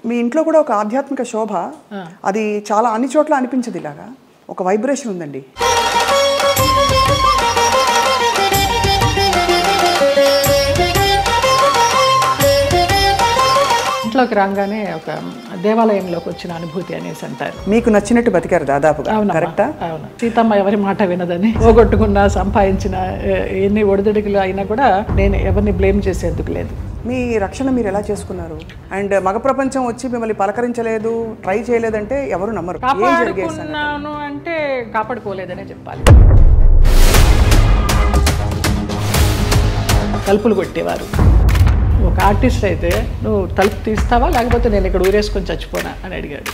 మీ ఇంట్లో కూడా ఒక ఆధ్యాత్మిక శోభ, అది చాలా అన్ని చోట్ల అనిపించదు. ఇలాగా ఒక వైబ్రేషన్ ఉందండి. ఇంట్లోకి రాగానే ఒక దేవాలయంలోకి వచ్చిన అనుభూతి అనేసి అంటారు. మీకు నచ్చినట్టు బతికారు దాదాపుగా. కరెక్టా? అవును. సీతమ్మ ఎవరి మాట వినదని, పోగొట్టుకున్నా సంపాదించిన ఎన్ని ఒడిదుడుకులు అయినా కూడా నేను ఎవరిని బ్లేమ్ చేసేందుకు లేదు. మీ రక్షణ మీరు ఎలా చేసుకున్నారు? అండ్ మగ ప్రపంచం వచ్చి మిమ్మల్ని పలకరించలేదు, ట్రై చేయలేదంటే ఎవరు నమ్మరు. కాపాడుకున్నాను అంటే కాపాడుకోలేదనే చెప్పాలి. తలుపులు కొట్టేవారు. ఒక ఆర్టిస్ట్ అయితే నువ్వు తలుపు తీస్తావా లేకపోతే నేను ఇక్కడ ఊరేసుకొని చచ్చిపోనా అని అడిగాడు.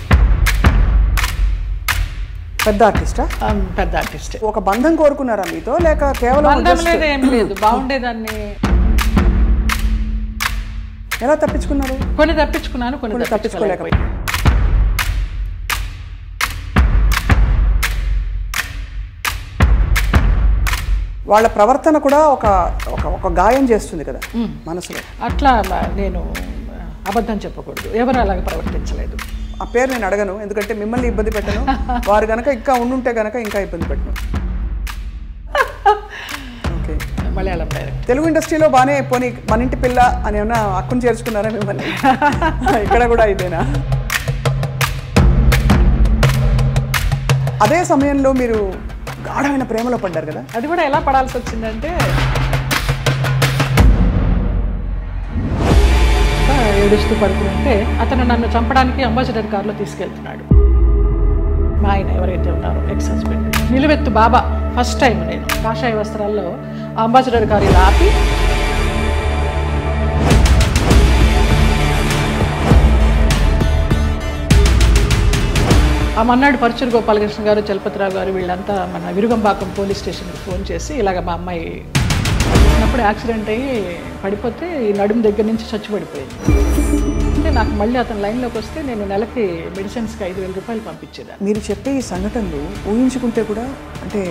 పెద్ద ఆర్టిస్టా? పెద్ద ఆర్టిస్ట్. ఒక బంధం కోరుకున్నారా మీతో, లేక కేవలం బంధం లేదు, ఏం లేదు, బాగుండేదాన్ని. ఎలా తప్పించుకున్నారు? కొన్ని తప్పించుకున్నాను, కొన్ని తప్పించుకోలేకపోయి. వాళ్ళ ప్రవర్తన కూడా ఒక ఒక గాయం చేస్తుంది కదా మనసులో. అట్లా నేను అబద్ధం చెప్పకూడదు, ఎవరు అలాగే ప్రవర్తించలేదు. ఆ పేరు నేను అడగను, ఎందుకంటే మిమ్మల్ని ఇబ్బంది పెట్టను. వారు కనుక ఇంకా ఉండుంటే కనుక ఇంకా ఇబ్బంది పెట్టను. ఓకే. మలయాళం డైరెక్ట్. తెలుగు ఇండస్ట్రీలో బాగానే పోనీ మన ఇంటి పిల్ల అని ఏమన్నా అక్కును చేర్చుకున్నారా మిమ్మల్ని? ఇక్కడ కూడా ఇదేనా? అదే సమయంలో మీరు గాఢమైన ప్రేమలో పడ్డారు కదా. అది కూడా ఎలా పడాల్సి వచ్చిందంటే, ఏడుస్తూ పడుకుంటే అతను నన్ను చంపడానికి అంబాసిడర్ కారులో తీసుకెళ్తున్నాడు. మా ఆయన ఎవరైతే ఉన్నారో ఎక్స్ హస్బెండ్, నిలువెత్తు బాబా. ఫస్ట్ టైం నేను కాషాయ వస్త్రాల్లో అంబాసిడర్ కారు ఇలా ఆపి ఆ మన్నాడు పరుచూరు గోపాలకృష్ణ గారు, చలపతిరావు గారు వీళ్ళంతా మన విరుగంపాకం పోలీస్ స్టేషన్కి ఫోన్ చేసి ఇలాగ మా అమ్మాయి చిన్నప్పుడు యాక్సిడెంట్ అయ్యి పడిపోతే ఈ నడుము దగ్గర నుంచి చచ్చిపడిపోయింది అంటే నాకు మళ్ళీ అతను లైన్లోకి వస్తే నేను నెలకి మెడిసిన్స్కి 5,000 రూపాయలు పంపించేదాన్ని. మీరు చెప్పే ఈ సంఘటనలు ఊహించుకుంటే కూడా, అంటే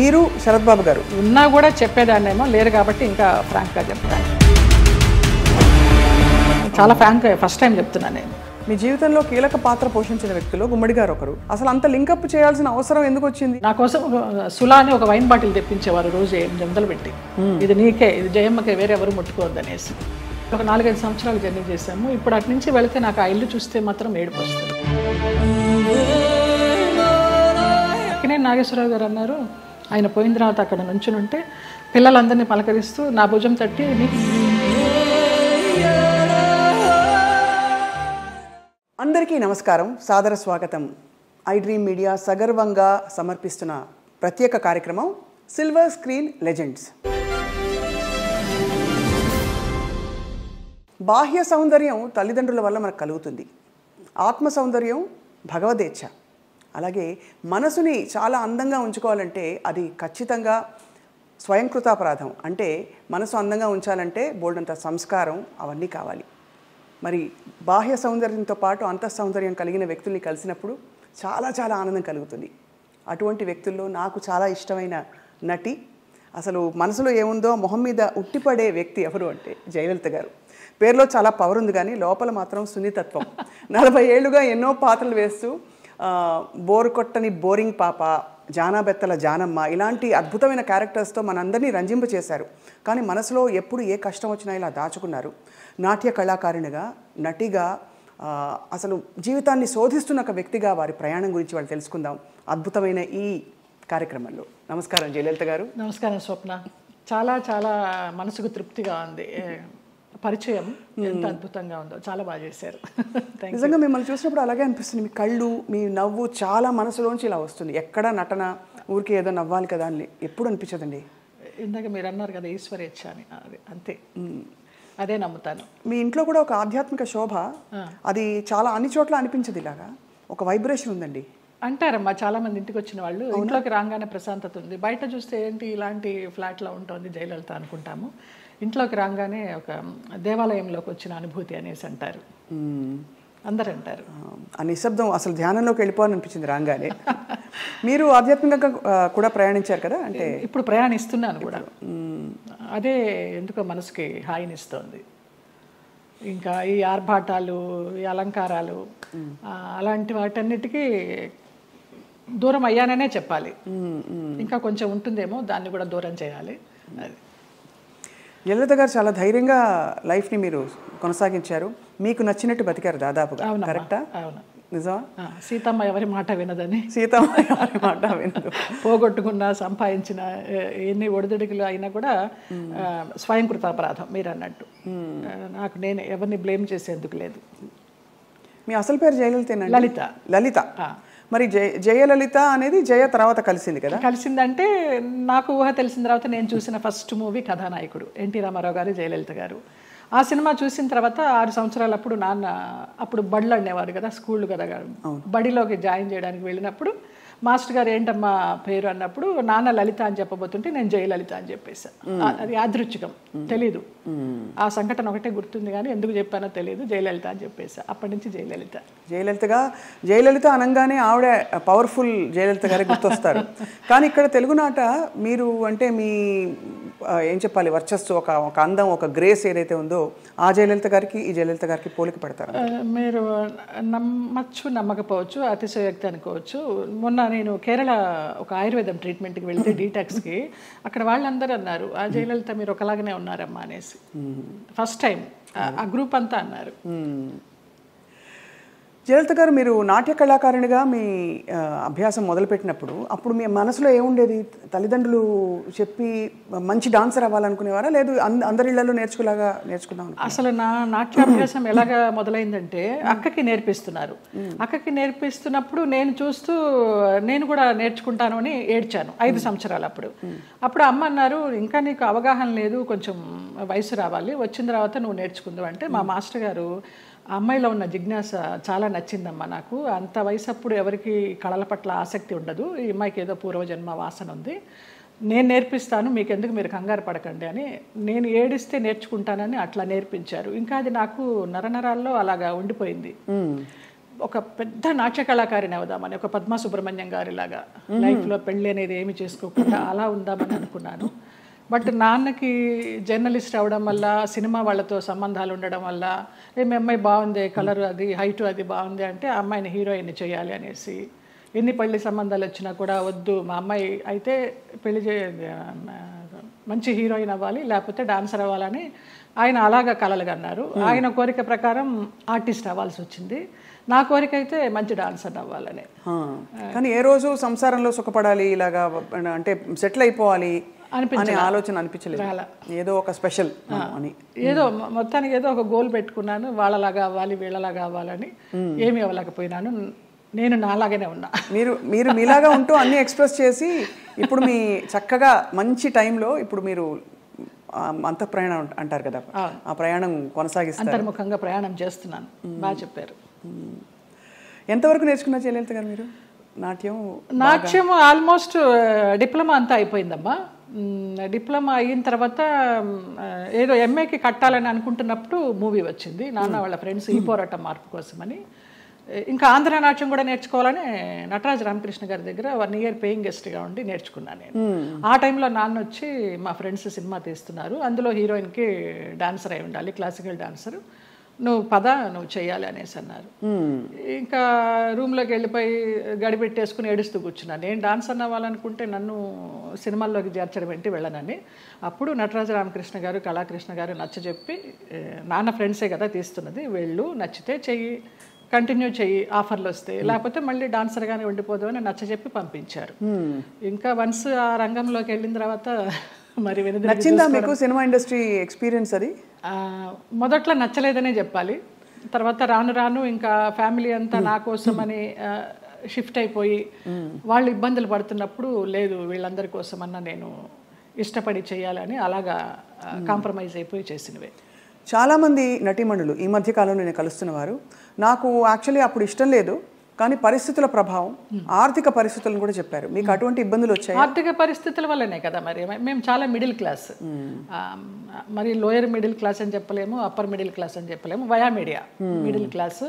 మీరు శరత్ బాబు గారు ఉన్నా కూడా చెప్పేదాన్నేమో, లేరు కాబట్టి ఇంకా ఫ్రాంక్గా చెప్తాను. చాలా ఫ్రాంక్గా ఫస్ట్ టైం చెప్తున్నాను నేను. మీ జీవితంలో కీలక పాత్ర పోషించిన వ్యక్తులు గుమ్మడి గారు ఒకరు. అసలు అంత లింకప్ చేయాల్సిన అవసరం ఎందుకు వచ్చింది? నా కోసం సులా అని ఒక వైన్ బాటిల్ తెప్పించేవారు రోజు 800 పెట్టి. ఇది నీకే, ఇది జయమ్మకే, వేరే ఎవరు ముట్టుకోవద్దు అనేసి. ఒక 4-5 సంవత్సరాలు జర్నీ చేశాము. ఇప్పుడు అటు నుంచి వెళితే నాకు ఆ ఇల్లు చూస్తే మాత్రం ఏడుపు వస్తుంది. అక్కినేని నాగేశ్వరరావు గారు అన్నారు, ఆయన పోయిన తర్వాత అక్కడ నుంచుని ఉంటే పిల్లలందరినీ పలకరిస్తూ నా భుజం తట్టి అందరికీ నమస్కారం, సాదర స్వాగతం. ఐ డ్రీమ్ మీడియా సగర్వంగా సమర్పిస్తున్న ప్రత్యేక కార్యక్రమం సిల్వర్ స్క్రీన్ లెజెండ్స్. బాహ్య సౌందర్యం తల్లిదండ్రుల వల్ల మనకు కలుగుతుంది. ఆత్మ సౌందర్యం భగవదేచ్ఛ. అలాగే మనసుని చాలా అందంగా ఉంచుకోవాలంటే అది ఖచ్చితంగా స్వయంకృతాపరాధం. అంటే మనసు అందంగా ఉంచాలంటే బోల్డంత సంస్కారం అవన్నీ కావాలి. మరి బాహ్య సౌందర్యంతో పాటు అంతః సౌందర్యం కలిగిన వ్యక్తుల్ని కలిసినప్పుడు చాలా చాలా ఆనందం కలుగుతుంది. అటువంటి వ్యక్తుల్లో నాకు చాలా ఇష్టమైన నటి, అసలు మనసులో ఏముందో మొహం మీద ఉట్టిపడే వ్యక్తి ఎవరు అంటే జయలలిత గారు. పేరులో చాలా పవర్ ఉంది కానీ లోపల మాత్రం సున్నితత్వం. 40 ఏళ్లుగా ఎన్నో పాత్రలు వేస్తూ బోరు కొట్టని బోరింగ్ పాప, జానాబెత్తల జానమ్మ ఇలాంటి అద్భుతమైన క్యారెక్టర్స్తో మనందరినీ రంజింపచేశారు. కానీ మనసులో ఎప్పుడు ఏ కష్టం వచ్చినా ఇలా దాచుకున్నారు. నాట్య కళాకారిణిగా, నటిగా, అసలు జీవితాన్ని శోధిస్తున్న ఒక వ్యక్తిగా వారి ప్రయాణం గురించి వాళ్ళు తెలుసుకుందాం అద్భుతమైన ఈ కార్యక్రమంలో. నమస్కారం జయలలిత గారు. నమస్కారం స్వప్న. చాలా చాలా మనసుకు తృప్తిగా ఉంది. పరిచయం ఎంత అద్భుతంగా ఉందో, చాలా బాగా చేశారు. నిజంగా మిమ్మల్ని చూసినప్పుడు అలాగే అనిపిస్తుంది. మీ కళ్ళు, మీ నవ్వు చాలా మనసులోంచి ఇలా వస్తుంది. ఎక్కడ నటన, ఊరికి ఏదో నవ్వాలి కదా అని ఎప్పుడు అనిపించదండి. ఇందాక మీరు అన్నారు కదా ఈశ్వరేచ్ఛ అని, అంతే, అదే నమ్ముతాను. మీ ఇంట్లో కూడా ఒక ఆధ్యాత్మిక శోభ, అది చాలా అన్ని చోట్ల అనిపించదు. ఇలాగా ఒక వైబ్రేషన్ ఉందండి అంటారమ్మా చాలా మంది. ఇంటికి వచ్చిన వాళ్ళు ఇంట్లోకి రాగానే ప్రశాంతత ఉంది. బయట చూస్తే ఏంటి ఇలాంటి ఫ్లాట్లో ఉంటుంది జయలలిత అనుకుంటాము. ఇంట్లోకి రాగానే ఒక దేవాలయంలోకి వచ్చిన అనుభూతి అనేసి అంటారు. అందరూ అంటారు. ఆ నిశ్శబ్దం అసలు ధ్యానంలోకి వెళ్ళిపోవాలని అనిపించింది రాగానే. మీరు ఆధ్యాత్మికంగా కూడా ప్రయాణించారు కదా, అంటే ఇప్పుడు ప్రయాణిస్తున్నాను కూడా. అదే ఎందుకో మనసుకి హాయినిస్తోంది. ఇంకా ఈ ఆర్భాటాలు, ఈ అలంకారాలు, అలాంటి వాటన్నిటికీ దూరం అయ్యాననే చెప్పాలి. ఇంకా కొంచెం ఉంటుందేమో, దాన్ని కూడా దూరం చేయాలి. అది జయలలిత గారు చాలా ధైర్యంగా లైఫ్ని మీరు కొనసాగించారు. మీకు నచ్చినట్టు బతికారు దాదాపుగా. కరెక్టా? అవును. నిజమా? సీతమ్మ ఎవరి మాట వినదని. సీతమ్మ ఎవరి మాట వినదు. పోగొట్టుకున్న, సంపాదించిన ఎన్ని ఒడిదుడుకులు అయినా కూడా స్వయంకృతాపరాధం మీరు అన్నట్టు. నాకు నేను ఎవరిని బ్లేమ్ చేసేందుకు లేదు. మీ అసలు పేరు జయలలితేనా? లలిత. లలిత. మరి జయలలిత అనేది జయ తర్వాత కలిసింది కదా? కలిసిందంటే నాకు ఊహ తెలిసిన తర్వాత నేను చూసిన ఫస్ట్ మూవీ కథానాయకుడు ఎన్టీ రామారావు గారు, జయలలిత గారు. ఆ సినిమా చూసిన తర్వాత 6 సంవత్సరాలప్పుడు నాన్న అప్పుడు బడులు అనేవారు కదా, స్కూళ్ళు కదా, బడిలోకి జాయిన్ చేయడానికి వెళ్ళినప్పుడు మాస్టర్ గారు ఏంటమ్మా పేరు అన్నప్పుడు నాన్న లలిత అని చెప్పబోతుంటే నేను జయలలిత అని చెప్పేసా. అది యాదృచ్ఛికం, తెలీదు. ఆ సంఘటన ఒకటే గుర్తుంది కానీ ఎందుకు చెప్పానో తెలియదు. జయలలిత అని చెప్పేసా. అప్పటి నుంచి జయలలిత. జయలలిత అనగానే ఆవిడ పవర్ఫుల్ జయలలిత గారే గుర్తొస్తారు. కానీ ఇక్కడ తెలుగునాట మీరు అంటే మీ ఏం చెప్పాలి, వర్చస్సు, ఒక అందం, ఒక గ్రేస్ ఏదైతే ఉందో ఆ జయలలిత గారికి ఈ జయలలిత గారికి పోలిక పడతారు. మీరు నమ్మచ్చు నమ్మకపోవచ్చు, అతిశయోక్తి అనుకోవచ్చు. మొన్న నేను కేరళ ఒక ఆయుర్వేదం ట్రీట్మెంట్కి వెళ్తే డీటాక్స్కి, అక్కడ వాళ్ళందరూ అన్నారు ఆ జయలలిత మీరు ఒకలాగానే ఉన్నారమ్మా అనేసి. ఫస్ట్ టైం ఆ గ్రూప్ అంతా అన్నారు. జయలలిత గారు, మీరు నాట్య కళాకారునిగా మీ అభ్యాసం మొదలుపెట్టినప్పుడు అప్పుడు మీ మనసులో ఏముండేది? తల్లిదండ్రులు చెప్పి మంచి డాన్సర్ అవ్వాలనుకునేవారా, లేదు అందరిళ్లలో నేర్చుకున్నాం? అసలు నా నాట్యాభ్యాసం ఎలాగా మొదలైందంటే అక్కకి నేర్పిస్తున్నారు. అక్కకి నేర్పిస్తున్నప్పుడు నేను చూస్తూ నేను కూడా నేర్చుకుంటాను అని ఏడ్చాను 5 సంవత్సరాలు. అప్పుడు అమ్మ అన్నారు, ఇంకా నీకు అవగాహన లేదు, కొంచెం వయసు రావాలి, వచ్చిన తర్వాత నువ్వు నేర్చుకుందావు అంటే మా మాస్టర్ గారు అమ్మాయిలో ఉన్న జిజ్ఞాస చాలా నచ్చిందమ్మా నాకు. అంత వయసు అప్పుడు ఎవరికి కళల పట్ల ఆసక్తి ఉండదు, ఈ అమ్మాయికి ఏదో పూర్వజన్మ వాసన ఉంది, నేను నేర్పిస్తాను, మీకెందుకు, మీరు కంగారు పడకండి అని. నేను ఏడిస్తే నేర్చుకుంటానని అట్లా నేర్పించారు. ఇంకా అది నాకు నరనరాల్లో అలాగా ఉండిపోయింది. ఒక పెద్ద నాట్య కళాకారిని అవుదామని, ఒక పద్మా సుబ్రహ్మణ్యం గారిలాగా లైఫ్లో పెళ్ళి అనేది ఏమి చేసుకోకుండా అలా ఉందామని అనుకున్నాను. బట్ నాన్నకి జర్నలిస్ట్ అవడం వల్ల, సినిమా వాళ్ళతో సంబంధాలు ఉండడం వల్ల, మీ అమ్మాయి బాగుంది, కలర్ అది, హైటు అది బాగుంది అంటే ఆ అమ్మాయిని హీరోయిన్ చేయాలి అనేసి, ఎన్ని పెళ్లి సంబంధాలు వచ్చినా కూడా వద్దు, మా అమ్మాయి అయితే పెళ్లి మంచి హీరోయిన్ అవ్వాలి, లేకపోతే డాన్సర్ అవ్వాలని ఆయన అలాగా కలలుగా అన్నారు. ఆయన కోరిక ప్రకారం ఆర్టిస్ట్ అవ్వాల్సి వచ్చింది. నా కోరిక అయితే మంచి డాన్సర్ అవ్వాలని. కానీ ఏ రోజు సంసారంలో సుఖపడాలి, ఇలాగా అంటే సెటిల్ అయిపోవాలి అనే ఆలోచన అనిపించలేదు? ఏదో ఒక స్పెషల్ అని, ఏదో మొత్తానికి ఏదో ఒక గోల్ పెట్టుకున్నాను, వాళ్ళలాగా అవ్వాలి, వీళ్ళలాగా అవ్వాలని. ఏమీ అవ్వలేకపోయినాను, నేను నాలాగానే ఉన్నా. మీరు మీలాగా ఉంటూ అన్ని ఎక్స్ప్రెస్ చేసి ఇప్పుడు మీ చక్కగా మంచి టైంలో ఇప్పుడు మీరు అంతఃప్రయాణం అంటారు కదా, ఆ ప్రయాణం కొనసాగిస్తారు. అంతర్ముఖంగా ప్రయాణం చేస్తున్నాను. బాగా చెప్పారు. ఎంతవరకు నేర్చుకున్నారు జయలలిత గారు మీరు నాట్యం? ఆల్మోస్ట్ డిప్లొమా అంతా అయిపోయిందమ్మా. డిప్లొమా అయిన తర్వాత ఏదో ఎంఏకి కట్టాలని అనుకుంటున్నప్పుడు మూవీ వచ్చింది, నాన్న వాళ్ళ ఫ్రెండ్స్ ఈ పోరాటం మార్పు కోసమని. ఇంకా ఆంధ్ర నాట్యం కూడా నేర్చుకోవాలని నటరాజ రామకృష్ణ గారి దగ్గర 1 year పేయింగ్ గెస్ట్గా ఉండి నేర్చుకున్నాను నేను. ఆ టైంలో నాన్న వచ్చి మా ఫ్రెండ్స్ సినిమా తీస్తున్నారు, అందులో హీరోయిన్కి డాన్సర్ అయి ఉండాలి, క్లాసికల్ డాన్సర్, నువ్వు నువ్వు చెయ్యాలి అనేసి అన్నారు. ఇంకా రూమ్లోకి వెళ్ళిపోయి గడిపెట్టేసుకుని ఏడుస్తూ కూర్చున్నాను. నేను డాన్సర్ అవ్వాలనుకుంటే నన్ను సినిమాల్లోకి చేర్చడం ఏంటి, వెళ్ళనని. అప్పుడు నటరాజ రామకృష్ణ గారు, కళాకృష్ణ గారు నచ్చజెప్పి, నాన్న ఫ్రెండ్సే కదా తీస్తున్నది, వెళ్ళు, నచ్చితే చెయ్యి, కంటిన్యూ చెయ్యి, ఆఫర్లు వస్తే, లేకపోతే మళ్ళీ డాన్సర్గానే ఉండిపోదు అని నచ్చజెప్పి పంపించారు. ఇంకా వన్స్ ఆ రంగంలోకి వెళ్ళిన తర్వాత మరి నచ్చిందా మీకు సినిమా ఇండస్ట్రీ ఎక్స్పీరియన్స్? అది మొదట్లో నచ్చలేదనే చెప్పాలి. తర్వాత రాను రాను ఇంకా ఫ్యామిలీ అంతా నా కోసం అని షిఫ్ట్ అయిపోయి వాళ్ళు ఇబ్బందులు పడుతున్నప్పుడు, లేదు వీళ్ళందరి కోసమన్నా నేను ఇష్టపడి చేయాలని అలాగా కాంప్రమైజ్ అయిపోయి చేసినవే. చాలామంది నటీమణులు ఈ మధ్య కాలంలో నేను కలుస్తున్న వారు, నాకు యాక్చువల్లీ అప్పుడు ఇష్టం లేదు కానీ పరిస్థితుల ప్రభావం, ఆర్థిక పరిస్థితులను కూడా చెప్పారు. మీకు అటువంటి ఇబ్బందులు వచ్చాయి? ఆర్థిక పరిస్థితుల వల్లనే కదా, మరి మేము చాలా మిడిల్ క్లాస్, మరి లోయర్ మిడిల్ క్లాస్ అని చెప్పలేము, అప్పర్ మిడిల్ క్లాస్ అని చెప్పలేము, వయా మీడియా మిడిల్ క్లాస్.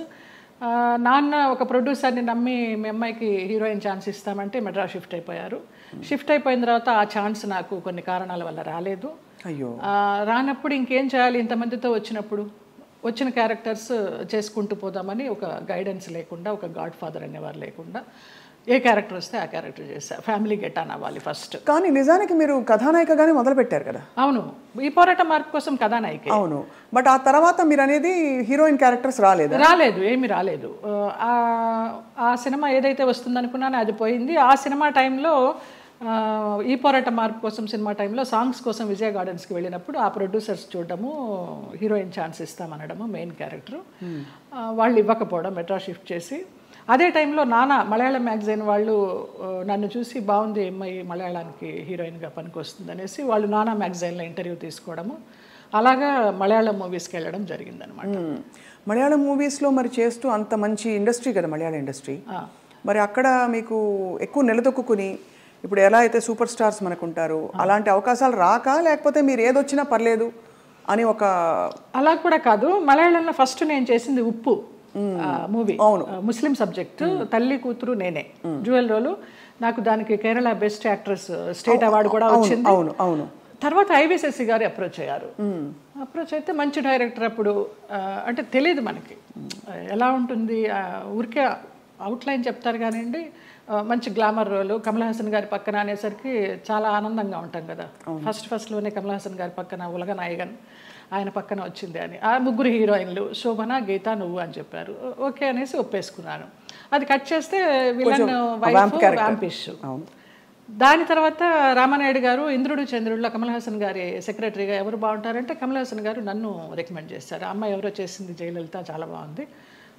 నాన్న ఒక ప్రొడ్యూసర్ని నమ్మి మీ అమ్మాయికి హీరోయిన్ ఛాన్స్ ఇస్తామంటే మెడ్రాస్ షిఫ్ట్ అయిపోయారు. షిఫ్ట్ అయిపోయిన తర్వాత ఆ ఛాన్స్ నాకు కొన్ని కారణాల వల్ల రాలేదు. అయ్యో. రానప్పుడు ఇంకేం చేయాలి, ఇంతమందితో వచ్చిన క్యారెక్టర్స్ చేసుకుంటూ పోదామని ఒక గైడెన్స్ లేకుండా, ఒక గాడ్ ఫాదర్ అనేవారు లేకుండా ఏ క్యారెక్టర్ వస్తే ఆ క్యారెక్టర్ చేశా. ఫ్యామిలీ గెట్ ఆన్ అవ్వాలి ఫస్ట్. కానీ నిజానికి మీరు కథానాయికగానే మొదలు పెట్టారు కదా? అవును, ఈ పోరాట మార్పు కోసం కథానాయిక. అవును, బట్ ఆ తర్వాత మీరు అనేది హీరోయిన్ క్యారెక్టర్స్ రాలేదు? ఏమీ రాలేదు. ఆ సినిమా ఏదైతే వస్తుందనుకున్నానో అది పోయింది. ఆ సినిమా టైంలో ఈ పోరాట మార్పు కోసం సినిమా టైంలో సాంగ్స్ కోసం విజయ గార్డెన్స్కి వెళ్ళినప్పుడు ఆ ప్రొడ్యూసర్స్ చూడటము, హీరోయిన్ ఛాన్స్ ఇస్తామనడము, మెయిన్ క్యారెక్టర్ వాళ్ళు ఇవ్వకపోవడం, మెడ్రాస్ షిఫ్ట్ చేసి. అదే టైంలో నానా మలయాళం మ్యాగజైన్ వాళ్ళు నన్ను చూసి బాగుంది అమ్మాయి మలయాళానికి హీరోయిన్గా పనికొస్తుంది అనేసి వాళ్ళు నానా మ్యాగజైన్లో ఇంటర్వ్యూ తీసుకోవడము, అలాగా మలయాళం మూవీస్కి వెళ్ళడం జరిగిందనమాట. మలయాళం మూవీస్లో మరి చేస్తూ అంత మంచి ఇండస్ట్రీ కదా మలయాళం ఇండస్ట్రీ, మరి అక్కడ మీకు ఎక్కువ నిలదొక్కుని ఇప్పుడు ఎలా అయితే సూపర్ స్టార్స్ మనకు ఉంటారు అలాంటి అవకాశాలు రాక, లేకపోతే మీరు ఏదొచ్చినా పర్లేదు అని ఒక? అలా కూడా కాదు. మలయాళంలో ఫస్ట్ నేను చేసింది ఉప్పు మూవీ, ముస్లిం సబ్జెక్ట్, తల్లి కూతురు నేనే, జ్యువెల్ రోలు. నాకు దానికి Kerala best actress state award కూడా వచ్చింది. అవును అవును. తర్వాత ఐవిశశి గారు అప్రోచ్ అయ్యారు. అప్రోచ్ అయితే మంచి డైరెక్టర్. అప్పుడు అంటే తెలియదు మనకి ఎలా ఉంటుంది, ఊరికే అవుట్లైన్ చెప్తారు కానివ్వండి, మంచి గ్లామర్ రోలు, కమల్ హాసన్ గారి పక్కన అనేసరికి చాలా ఆనందంగా ఉంటాం కదా. ఫస్ట్లోనే కమల్ హాసన్ గారి పక్కన ఉలగ నాయగన్ ఆయన పక్కన వచ్చింది అని. ఆ ముగ్గురు హీరోయిన్లు శోభన, గీత, నువ్వు అని చెప్పారు. ఓకే అనేసి ఒప్పేసుకున్నాను. అది కట్ చేస్తే విలన్ వైఫ్ వ్యాంపిష్. దాని తర్వాత రామానాయుడు గారు ఇంద్రుడు చంద్రుడిలో కమల్ హాసన్ గారి సెక్రటరీగా ఎవరు బాగుంటారంటే కమల్ హాసన్ గారు నన్ను రికమెండ్ చేశారు. ఆ అమ్మాయి ఎవరో చేసింది జయలలిత, చాలా బాగుంది,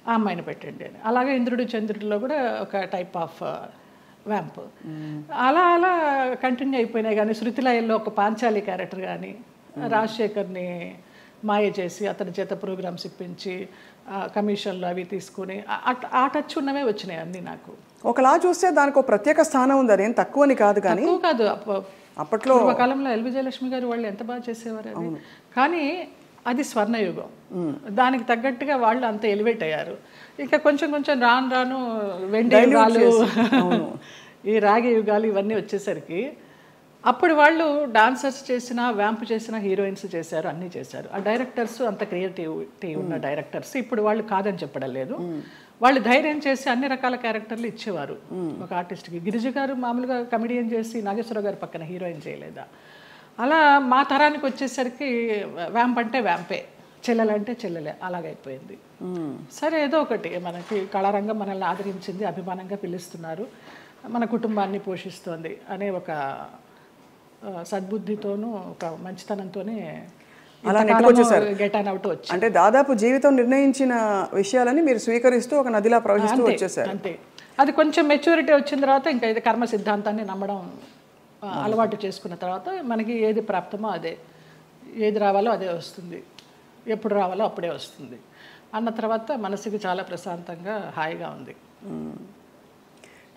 ఆ అమ్మాయిని పెట్టండి అని. అలాగే ఇంద్రుడు చంద్రుడిలో కూడా ఒక టైప్ ఆఫ్ వ్యాంప్. అలా అలా కంటిన్యూ అయిపోయినాయి. కానీ శృతిలయల్లో ఒక పాంచాలి క్యారెక్టర్ కానీ, రాజశేఖర్ని మాయ చేసి అతని చేత ప్రోగ్రామ్స్ ఇప్పించి కమిషన్లు అవి తీసుకుని ఆ టచ్ ఉన్నవే వచ్చినాయి అన్నీ నాకు. ఒకలా చూస్తే దానికి ఒక ప్రత్యేక స్థానం ఉంది, అదేం తక్కువని కాదు. కానీ కాదు, అప్పట్లో కాలంలో ఎల్ విజయలక్ష్మి గారు వాళ్ళు ఎంత బాగా చేసేవారు అది. కానీ అది స్వర్ణయుగం, దానికి తగ్గట్టుగా వాళ్ళు అంత ఎలివేట్ అయ్యారు. ఇంకా కొంచెం కొంచెం రాను వెండి యుగాలు, ఈ రాగి యుగాలు ఇవన్నీ వచ్చేసరికి అప్పుడు వాళ్ళు డాన్సర్స్ చేసిన, వ్యాంప్ చేసిన, హీరోయిన్స్ చేశారు, అన్నీ చేశారు. ఆ డైరెక్టర్స్ అంత క్రియేటివిటీ ఉన్న డైరెక్టర్స్. ఇప్పుడు వాళ్ళు కాదని చెప్పడం లేదు, వాళ్ళు ధైర్యం చేసి అన్ని రకాల క్యారెక్టర్లు ఇచ్చేవారు ఒక ఆర్టిస్ట్కి. గిరిజ గారు మామూలుగా కమెడియన్ చేసి నాగేశ్వరరావు గారి పక్కన హీరోయిన్ చేయలేదా? అలా మా తరానికి వచ్చేసరికి వ్యాంప్ అంటే వ్యాంపే, చెల్లెలంటే చెల్లెలే, అలాగైపోయింది. సరే ఏదో ఒకటి, మనకి కళారంగం మనల్ని ఆదరించింది, అభిమానంగా పిలుస్తున్నారు, మన కుటుంబాన్ని పోషిస్తోంది అనే ఒక సద్బుద్ధితోనూ ఒక మంచితనంతోనే గెట్ ఆన్ అవుట్ వచ్చి, అంటే దాదాపు జీవితం నిర్ణయించిన విషయాలని మీరు స్వీకరిస్తూ ఒక నదిలా ప్రవహిస్తూ వచ్చేసారు. అంతే. అది కొంచెం మెచ్యూరిటీ వచ్చిన తర్వాత ఇంకా ఇది కర్మ సిద్ధాంతాన్ని నమ్మడం అలవాటు చేసుకున్న తర్వాత మనకి ఏది ప్రాప్తమో అదే, ఏది రావాలో అదే వస్తుంది, ఎప్పుడు రావాలో అప్పుడే వస్తుంది అన్న తర్వాత మనసుకి చాలా ప్రశాంతంగా హాయిగా ఉంది.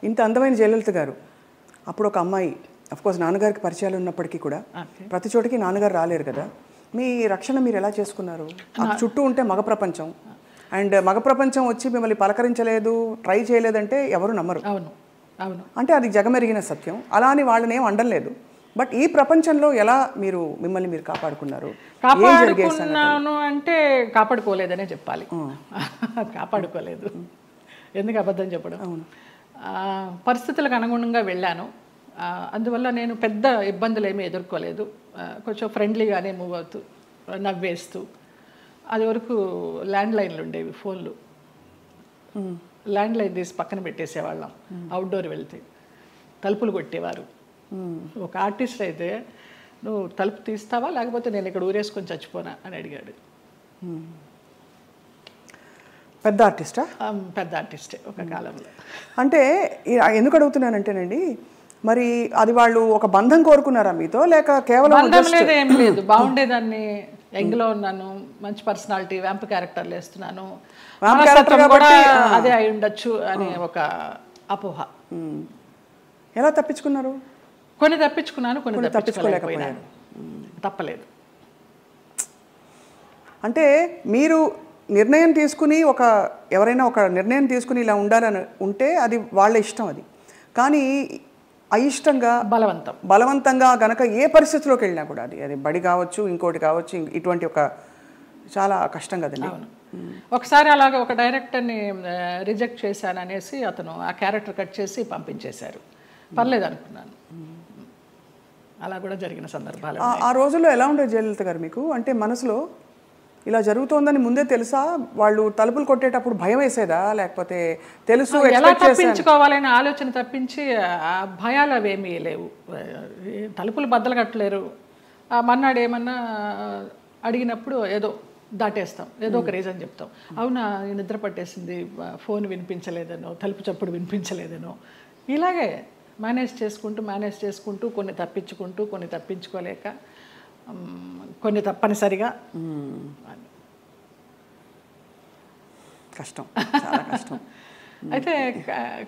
ఇంత అందమైన జయలలిత గారు అప్పుడు ఒక అమ్మాయి, అఫ్కోర్స్ నాన్నగారికి పరిచయాలు ఉన్నప్పటికీ కూడా ప్రతి చోటికి నాన్నగారు రాలేరు కదా, మీ రక్షణ మీరు ఎలా చేసుకున్నారు? చుట్టూ ఉంటే మగ ప్రపంచం, అండ్ మగ ప్రపంచం వచ్చి మిమ్మల్ని పలకరించలేదు, ట్రై చేయలేదంటే ఎవరు నమ్మరు. అవును అవును, అంటే అది జగమెరిగిన సత్యం. అలా అని వాళ్ళని ఏం అండలేదు. బట్ ఈ ప్రపంచంలో ఎలా మీరు మిమ్మల్ని మీరు కాపాడుకున్నారు? కాపాడుకున్నాను అంటే కాపాడుకోలేదనే చెప్పాలి. కాపాడుకోలేదు, ఎందుకు అబద్ధం చెప్పడం. పరిస్థితులకు అనుగుణంగా వెళ్ళాను, అందువల్ల నేను పెద్ద ఇబ్బందులు ఏమీ ఎదుర్కోలేదు. కొంచెం ఫ్రెండ్లీగానే మూవ్ అవుతూ, నవ్వేస్తూ. అది వరకు ల్యాండ్లైన్లు ఉండేవి, ఫోన్లు, ల్యాండ్లైన్ తీసి పక్కన పెట్టేసేవాళ్ళం. అవుట్డోర్ వెళ్తే తలుపులు కొట్టేవారు. ఒక ఆర్టిస్ట్ అయితే నువ్వు తలుపు తీస్తావా లేకపోతే నేను ఇక్కడ ఊరేసుకొని చచ్చిపోనా అని అడిగాడు. పెద్ద ఆర్టిస్టా? పెద్ద ఆర్టిస్టే ఒక కాలంలో. అంటే ఎందుకు అడుగుతున్నానంటేనండి, మరి అది వాళ్ళు ఒక బంధం కోరుకున్నారా మీతో, లేక కేవలం బంధం లేదు, ఏం లేదు, బాగుండేదాన్ని, యంగ్లో ఉన్నాను, మంచి పర్సనాలిటీ, వ్యాంప్ క్యారెక్టర్లు వేస్తున్నాను, కూడా అదే అయి ఉండొచ్చు అనే ఒక అపోహ. ఎలా తప్పించుకున్నారు? కొన్ని తప్పించుకున్నాను, కొన్ని తప్పించుకోలేకపోయాను. తప్పలేదు. అంటే మీరు నిర్ణయం తీసుకుని ఎవరైనా ఒక నిర్ణయం తీసుకుని ఇలా ఉండాలని ఉంటే అది వాళ్ళ ఇష్టం అది. కానీ అయిష్టంగా బలవంతంగా గనక ఏ పరిస్థితిలోకి వెళ్ళినా కూడా అది బడి కావచ్చు, ఇంకోటి కావచ్చు, ఇటువంటి చాలా కష్టం కదండి. ఒకసారి అలాగే ఒక డైరెక్టర్ని రిజెక్ట్ చేశాను అనేసి అతను ఆ క్యారెక్టర్ కట్ చేసి పంపించేశారు. పర్లేదు అనుకున్నాను. అలా కూడా జరిగిన సందర్భాలు. ఆ రోజుల్లో ఎలా ఉండేది జయలలిత గారు మీకు? అంటే మనసులో ఇలా జరుగుతోందని ముందే తెలుసా? వాళ్ళు తలుపులు కొట్టేటప్పుడు భయం వేసేదా, లేకపోతే తెలుసు ఎలా తప్పించుకోవాలనే ఆలోచన తప్పించి ఆ భయాలు అవేమీ లేవు. తలుపులు బద్దలు కట్టలేరు. మన్నాడు ఏమన్నా అడిగినప్పుడు ఏదో దాటేస్తాం, ఏదో ఒక రీజన్ చెప్తాం. అవునా నిద్ర పట్టేసింది, ఫోన్ వినిపించలేదనో, తలుపు చప్పుడు వినిపించలేదనో, ఇలాగే మేనేజ్ చేసుకుంటూ కొన్ని తప్పించుకుంటూ కొన్ని తప్పించుకోలేక కొన్ని తప్పనిసరిగా కష్టం, చాలా కష్టం. అయితే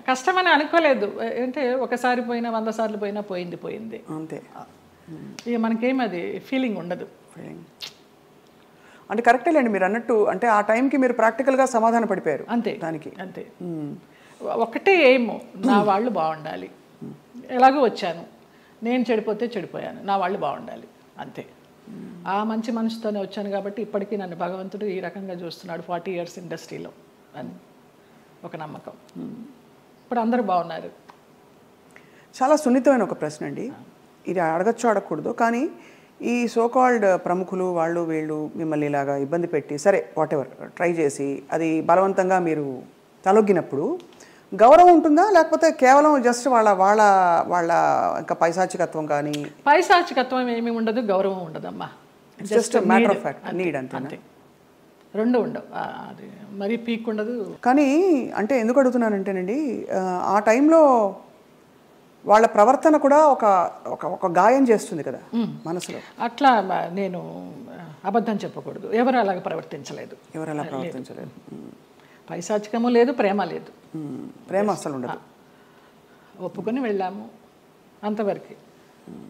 కష్టమని అనుకోలేదు. అంటే ఒకసారి పోయినా 100 సార్లు పోయినా పోయింది అంతే. ఇక మనకేమది ఫీలింగ్ ఉండదు. అంటే కరెక్టేలేండి మీరు అన్నట్టు. అంటే ఆ టైంకి మీరు ప్రాక్టికల్గా సమాధాన పడిపోయారు అంతే దానికి. అంతే. ఒకటే ఎయిమ్, నా వాళ్ళు బాగుండాలి. ఎలాగో వచ్చాను, నేను చెడిపోతే చెడిపోయాను, నా వాళ్ళు బాగుండాలి అంతే. ఆ మంచి మనసుతోనే వచ్చాను కాబట్టి ఇప్పటికీ నన్ను భగవంతుడు ఈ రకంగా చూస్తున్నాడు 40 years ఇండస్ట్రీలో అని ఒక నమ్మకం. ఇప్పుడు అందరూ బాగున్నారు. చాలా సున్నితమైన ఒక ప్రశ్న అండి ఇది. అడగచ్చు అడగకూడదు, కానీ ఈ సోకాల్డ్ ప్రముఖులు వాళ్ళు వీళ్ళు మిమ్మల్ని ఇలాగా ఇబ్బంది పెట్టి సరే వాటెవర్ ట్రై చేసి అది బలవంతంగా మీరు తలొగ్గినప్పుడు గౌరవం ఉంటుందా, లేకపోతే కేవలం జస్ట్ వాళ్ళ వాళ్ళ వాళ్ళ ఇంకా పైశాచికత్వం? కానీ పైశాచికత్వం ఏమీ ఉండదు, గౌరవం ఉండదమ్మా. Just matter of fact, need అంతే. రెండు ఉండవు, అది మరీ పీక్ ఉండదు. కానీ అంటే ఎందుకు అడుగుతున్నానంటేనండి, ఆ టైంలో వాళ్ళ ప్రవర్తన కూడా ఒక గాయం చేస్తుంది కదా మనసులో. అట్లా నేను అబద్ధం చెప్పకూడదు, ఎవరు అలాగ ప్రవర్తించలేదు. పైశాచికము లేదు, ప్రేమ లేదు. ప్రేమ అసలు ఉండదు. ఒప్పుకొని వెళ్ళాము అంతవరకు.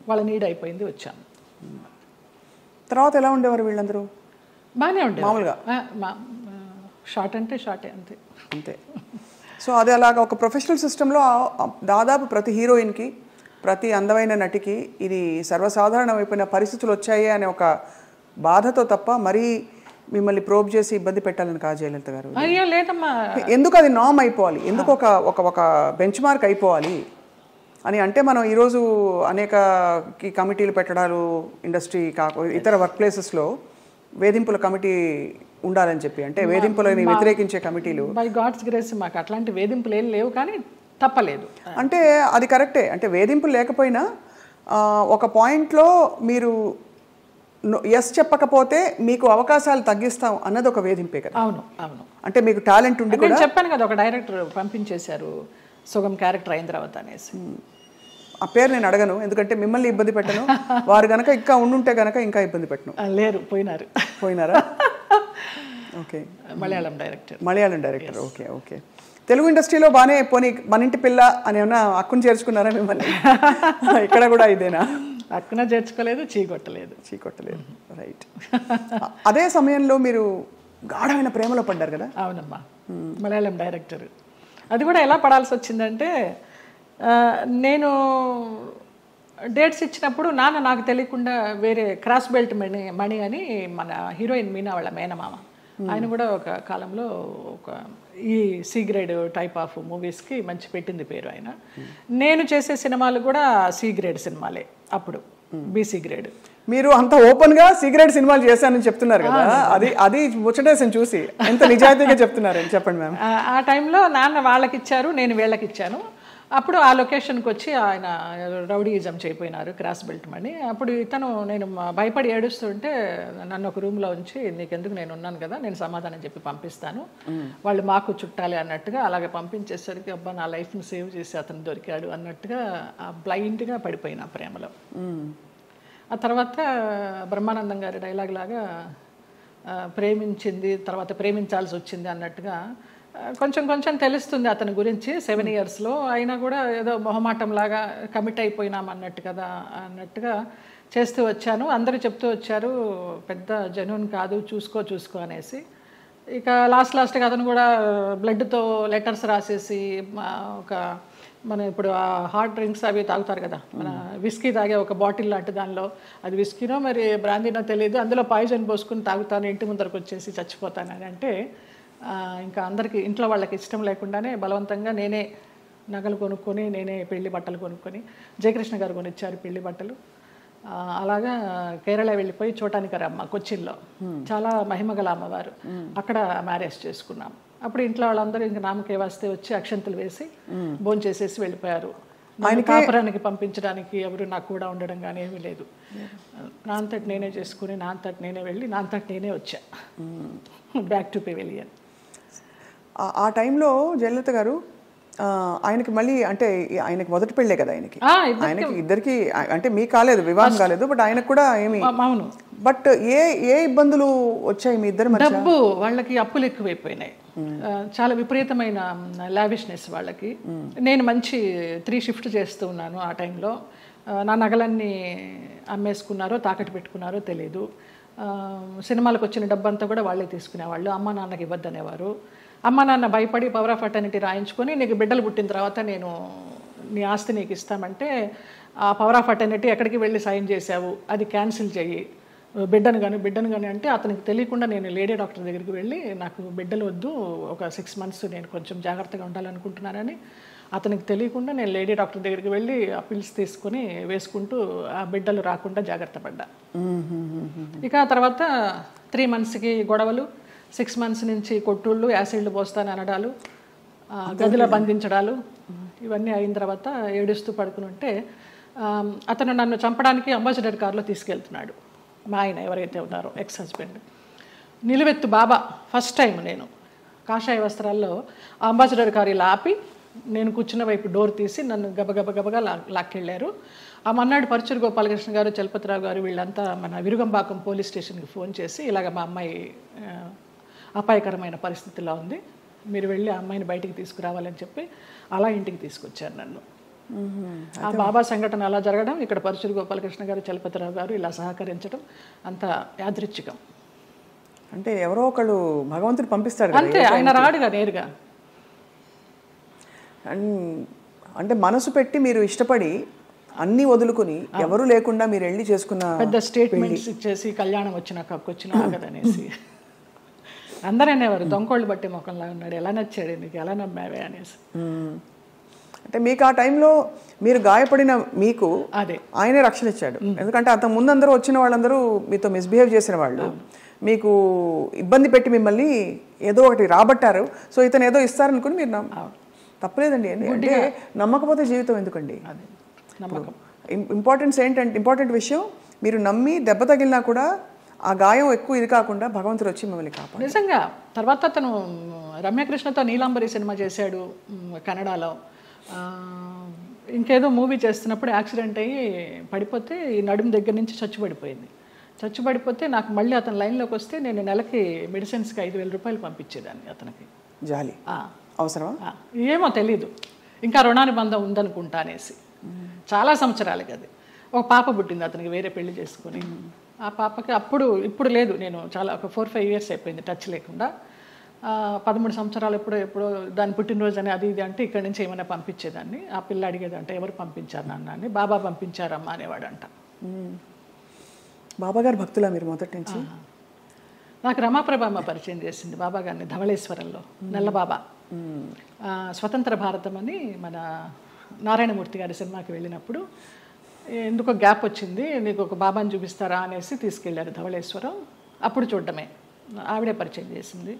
వాళ్ళ నీడ్ అయిపోయింది, వచ్చాము. తర్వాత ఎలా ఉండేవారు వీళ్ళందరూ? బాగానే ఉండేది మామూలుగా. షార్ట్ అంటే షార్టే అంతే. సో అది అలాగా ఒక ప్రొఫెషనల్ సిస్టంలో దాదాపు ప్రతి హీరోయిన్కి, ప్రతి అందమైన నటికి ఇది సర్వసాధారణమైపోయిన పరిస్థితులు వచ్చాయి అనే ఒక బాధతో తప్ప మరీ మిమ్మల్ని ప్రోబ్ చేసి ఇబ్బంది పెట్టాలని కాదు జయలలిత గారు. అయ్యో లేదమ్మా. ఎందుకు అది నామ్ అయిపోవాలి, ఎందుకు ఒక బెంచ్ మార్క్ అయిపోవాలి అని అంటే మనం ఈరోజు అనేక కమిటీలు పెట్టడాలు, ఇండస్ట్రీ ఇతర వర్క్ ప్లేసెస్లో వేధింపుల కమిటీ ఉండాలని చెప్పి, అంటే వేధింపులని వ్యతిరేకించే కమిటీలు. బై గాడ్స్ గ్రేస్ మాకు అట్లాంటి వేధింపులు ఏం లేవు, కానీ తప్పలేదు. అంటే అది కరెక్టే. అంటే వేధింపులు లేకపోయినా ఒక పాయింట్లో మీరు ఎస్ చెప్పకపోతే మీకు అవకాశాలు తగ్గిస్తాం అన్నది ఒక వేధింపే కదా. అవును. అంటే మీకు టాలెంట్ ఉండి కూడా చెప్పాను కదా, ఒక డైరెక్టర్ పంపించేశారు సుగం క్యారెక్టర్ అయిన తర్వాత అనేసి. ఆ పేరు నేను అడగను, ఎందుకంటే మిమ్మల్ని ఇబ్బంది పెట్టను. వారు గనక ఇంకా ఉండుంటే గనక ఇంకా ఇబ్బంది పెట్టను. లేరు, పోయినారా? Okay. Malayalam director. Okay. Telugu ఇండస్ట్రీలో బాగానే పోనీ మన ఇంటి పిల్ల అని ఏమన్నా అక్కును చేర్చుకున్నారా మిమ్మల్ని? ఇక్కడ కూడా ఇదేనా? అక్కున చేర్చుకోలేదు, చీకొట్టలేదు. రైట్. అదే సమయంలో మీరు గాఢమైన ప్రేమలో పడ్డారు కదా? అవునమ్మా, మలయాళం డైరెక్టర్. అది కూడా ఎలా పడాల్సి వచ్చిందంటే, నేను డేట్స్ ఇచ్చినప్పుడు నాన్న నాకు తెలియకుండా వేరే క్రాస్ బెల్ట్ మణి అని మన హీరోయిన్ మీనా వాళ్ళ మేనమామ, ఆయన కూడా ఒక కాలంలో ఒక ఈ సి గ్రేడ్ టైప్ ఆఫ్ మూవీస్కి మంచి పెట్టింది పేరు ఆయన. నేను చేసే సినిమాలు కూడా సి గ్రేడ్ సినిమాలే అప్పుడు, బీసీ గ్రేడ్. మీరు అంత ఓపెన్గా సి గ్రేడ్ సినిమాలు చేశానని చెప్తున్నారు కదా, అది ముచ్చటేసని చూసి ఎంత నిజాయితీగా చెప్తున్నారని చెప్పండి మ్యామ్. ఆ టైంలో నాన్న వాళ్ళకి ఇచ్చారు, నేను వీళ్ళకి ఇచ్చాను. అప్పుడు ఆ లొకేషన్కి వచ్చి ఆయన రౌడీయిజం చేయిపోయినారు, క్రాస్ బెల్ట్ మని. అప్పుడు నేను భయపడి ఏడుస్తుంటే నన్ను ఒక రూమ్లో ఉంచి, నీకెందుకు నేను ఉన్నాను కదా, నేను సమాధానం చెప్పి పంపిస్తాను, వాళ్ళు మాకు చుట్టాలి అన్నట్టుగా అలాగే పంపించేసరికి అబ్బా నా లైఫ్ని సేవ్ చేసి అతను దొరికాడు అన్నట్టుగా బ్లైండ్గా పడిపోయిన ప్రేమలో. ఆ తర్వాత బ్రహ్మానందం గారి డైలాగ్ లాగా ప్రేమించింది తర్వాత ప్రేమించాల్సి వచ్చింది అన్నట్టుగా కొంచెం తెలుస్తుంది అతని గురించి 7 yearsలో. అయినా కూడా ఏదో మొహమాటంలాగా కమిట్ అయిపోయినాం అన్నట్టుగా చేస్తూ వచ్చాను. అందరూ చెప్తూ వచ్చారు పెద్ద జెన్యూన్ కాదు, చూసుకో అనేసి. ఇక లాస్ట్గా అతను కూడా బ్లడ్తో లెటర్స్ రాసేసి ఒక మన ఇప్పుడు ఆ హాట్ డ్రింక్స్ అవి తాగుతారు కదా, మన విస్కీ తాగే ఒక బాటిల్ లాంటి దానిలో, అది విస్కీనో మరి బ్రాందీనో తెలియదు, అందులో పాయిజన్ పోసుకుని తాగుతాను, ఇంటి ముందరకు వచ్చేసి చచ్చిపోతానని అంటే ఇంకా అందరికీ ఇంట్లో వాళ్ళకి ఇష్టం లేకుండానే బలవంతంగా నేనే నగలు కొనుక్కొని నేనే పెళ్లి బట్టలు కొనుక్కొని, జయకృష్ణ గారు కొనిచ్చారు పెళ్లి బట్టలు. అలాగా కేరళ వెళ్ళిపోయి చూడటానికరమ్మ కొచ్చిన్లో, చాలా మహిమగల అమ్మవారు, అక్కడ మ్యారేజ్ చేసుకున్నాం. అప్పుడు ఇంట్లో వాళ్ళందరూ ఇంక నామకే వస్తే వచ్చి అక్షంతలు వేసి భోంచేసేసి వెళ్ళిపోయారు. ఆయన కాపురానికి పంపించడానికి ఎవరు నాకు కూడా ఉండడం కానీ ఏమీ లేదు. నా అంతటి నేనే చేసుకుని నా అంతటి నేనే వెళ్ళి నా అంతటి నేనే వచ్చా బ్యాక్ టు పెవిలియన్. ఆ టైంలో జయలలిత గారు ఆయనకి మళ్ళీ అంటే ఆయనకి మొదటి పెళ్ళే కదా, ఆయనకి ఇద్దరికి అంటే మీకు కాలేదు, వివాహం కాలేదు, బట్ ఆయనకు కూడా ఏమి. అవును. బట్ ఏ ఇబ్బందులు వచ్చాయి మీ ఇద్దరు మధ్య? డబ్బు, వాళ్ళకి అప్పులు ఎక్కువైపోయినాయి, చాలా విపరీతమైన లావిష్నెస్ వాళ్ళకి. నేను మంచి 3 షిఫ్ట్ చేస్తూ ఉన్నాను ఆ టైంలో. నా నగలన్నీ అమ్మేసుకున్నారో తాకట్టు పెట్టుకున్నారో తెలియదు. సినిమాలకు వచ్చిన డబ్బంతా కూడా వాళ్ళే తీసుకునేవాళ్ళు, అమ్మ నాన్నకి ఇవ్వద్దనేవారు. అమ్మ నాన్న భయపడి పవర్ ఆఫ్ అటర్నిటీ రాయించుకొని నీకు బిడ్డలు పుట్టిన తర్వాత నేను నీ ఆస్తి నీకు ఇస్తామంటే, ఆ పవర్ ఆఫ్ అటర్నిటీ ఎక్కడికి వెళ్ళి సైన్ చేసావు, అది క్యాన్సిల్ చెయ్యి, బిడ్డను కానీ అంటే అతనికి తెలియకుండా నేను లేడీ డాక్టర్ దగ్గరికి వెళ్ళి నాకు బిడ్డలు వద్దు, ఒక 6 months నేను కొంచెం జాగ్రత్తగా ఉండాలనుకుంటున్నానని అతనికి తెలియకుండా నేను లేడీ డాక్టర్ దగ్గరికి వెళ్ళి ఆ పిల్స్ తీసుకొని వేసుకుంటూ ఆ బిడ్డలు రాకుండా జాగ్రత్త పడ్డా. ఇక తర్వాత 3 monthsకి గొడవలు, 6 months నుంచి కొట్టుళ్ళు, యాసిడ్లు పోస్తాను అనడాలు, గదిలో బంధించడాలు, ఇవన్నీ అయిన తర్వాత ఏడుస్తూ పడుకుని ఉంటే అతను నన్ను చంపడానికి అంబాసిడర్ కారులో తీసుకెళ్తున్నాడు. మా ఆయన ఎవరైతే ఉన్నారో ఎక్స్ హస్బెండ్, నిలువెత్తు బాబా. ఫస్ట్ టైం నేను కాషాయ వస్త్రాల్లో అంబాసిడర్ కారు ఇలా ఆపి నేను కూర్చున్న వైపు డోర్ తీసి నన్ను గబగబగా లాక్కెళ్ళారు. ఆ మన్నాడు పరుచూరు గోపాలకృష్ణ గారు, చలపతిరావు గారు వీళ్ళంతా మన విరుగంబాకం పోలీస్ స్టేషన్కి ఫోన్ చేసి ఇలాగ మా అమ్మాయి అపాయకరమైన పరిస్థితిలో ఉంది, మీరు వెళ్ళి ఆ అమ్మాయిని బయటికి తీసుకురావాలని చెప్పి అలా ఇంటికి తీసుకొచ్చారు నన్ను. ఆ బాబా సంఘటన అలా జరగడం, ఇక్కడ పరుచూరు గోపాలకృష్ణ గారు, చలపతిరావు గారు ఇలా సహకరించడం అంత యాదృచ్ఛికం. అంటే ఎవరో ఒకళ్ళు భగవంతుడు పంపిస్తాడు అంతే, ఆయన రాడుగా నేరుగా. అంటే మనసు పెట్టి మీరు ఇష్టపడి అన్నీ వదులుకుని ఎవరు లేకుండా మీరు వెళ్ళి చేసుకున్న పెద్ద స్టేట్మెంట్స్ ఇచ్చేసి కళ్యాణం వచ్చినా కదనేసి అందరూ అనేవారు, దొంగోళ్ళు బట్టి ముఖంలా ఉన్నాడు, ఎలా నచ్చాడు నీకు, ఎలా నమ్మావే అనేసి. అంటే మీకు ఆ టైంలో మీరు గాయపడిన మీకు అదే ఆయనే రక్షణ ఇచ్చాడు. ఎందుకంటే అంత ముందు అందరూ వచ్చిన వాళ్ళందరూ మీతో మిస్బిహేవ్ చేసిన వాళ్ళు, మీకు ఇబ్బంది పెట్టి మిమ్మల్ని ఏదో ఒకటి రాబట్టారు. సో ఇతను ఏదో ఇస్తారనుకుని మీరు తప్పలేదండి. అంటే నమ్మకపోతే జీవితం ఎందుకండి? ఇంపార్టెంట్ విషయం, మీరు నమ్మి దెబ్బ తగిలినా కూడా ఆ గాయం ఎక్కువ ఇది కాకుండా భగవంతుడు వచ్చి మిమ్మల్ని కాపాడు. నిజంగా తర్వాత అతను రమ్యకృష్ణతో నీలాంబరి సినిమా చేశాడు కన్నడలో. ఇంకేదో మూవీ చేస్తున్నప్పుడు యాక్సిడెంట్ అయ్యి పడిపోతే ఈ నడుము దగ్గర నుంచి చచ్చిపడిపోతే నాకు మళ్ళీ అతను లైన్లోకి వస్తే నేను నెలకి మెడిసిన్స్కి 5,000 రూపాయలు పంపించేదాన్ని అతనికి. జాలి అవసరమా ఏమో తెలీదు, ఇంకా రుణానుబంధం ఉందనుకుంటా అనేసి. చాలా సంవత్సరాలకి అది. ఒక పాప పుట్టింది అతనికి, వేరే పెళ్లి చేసుకుని. ఆ పాపకి ఇప్పుడు లేదు, నేను చాలా ఒక 4-5 years అయిపోయింది టచ్ లేకుండా. 13 సంవత్సరాలు ఎప్పుడో దాని పుట్టినరోజు అని అది ఇది అంటే ఇక్కడి నుంచి ఏమైనా పంపించేదాన్ని. ఆ పిల్ల అడిగేదంటే ఎవరు పంపించారు నాన్న అని. బాబా పంపించారమ్మా అనేవాడంట. బాబాగారు భక్తులా మీరు మొదటి నుంచి? నాకు రమాప్రభమ్మ పరిచయం చేసింది బాబా గారిని ధవళేశ్వరంలో, నల్లబాబా. స్వతంత్ర భారతం అని మన నారాయణమూర్తి గారి సినిమాకి వెళ్ళినప్పుడు ఎందుకో గ్యాప్ వచ్చింది, నీకు ఒక బాబాని చూపిస్తారా అనేసి తీసుకెళ్ళారు ధవళేశ్వరం. అప్పుడు చూడడమే, ఆవిడే పరిచయం చేసింది.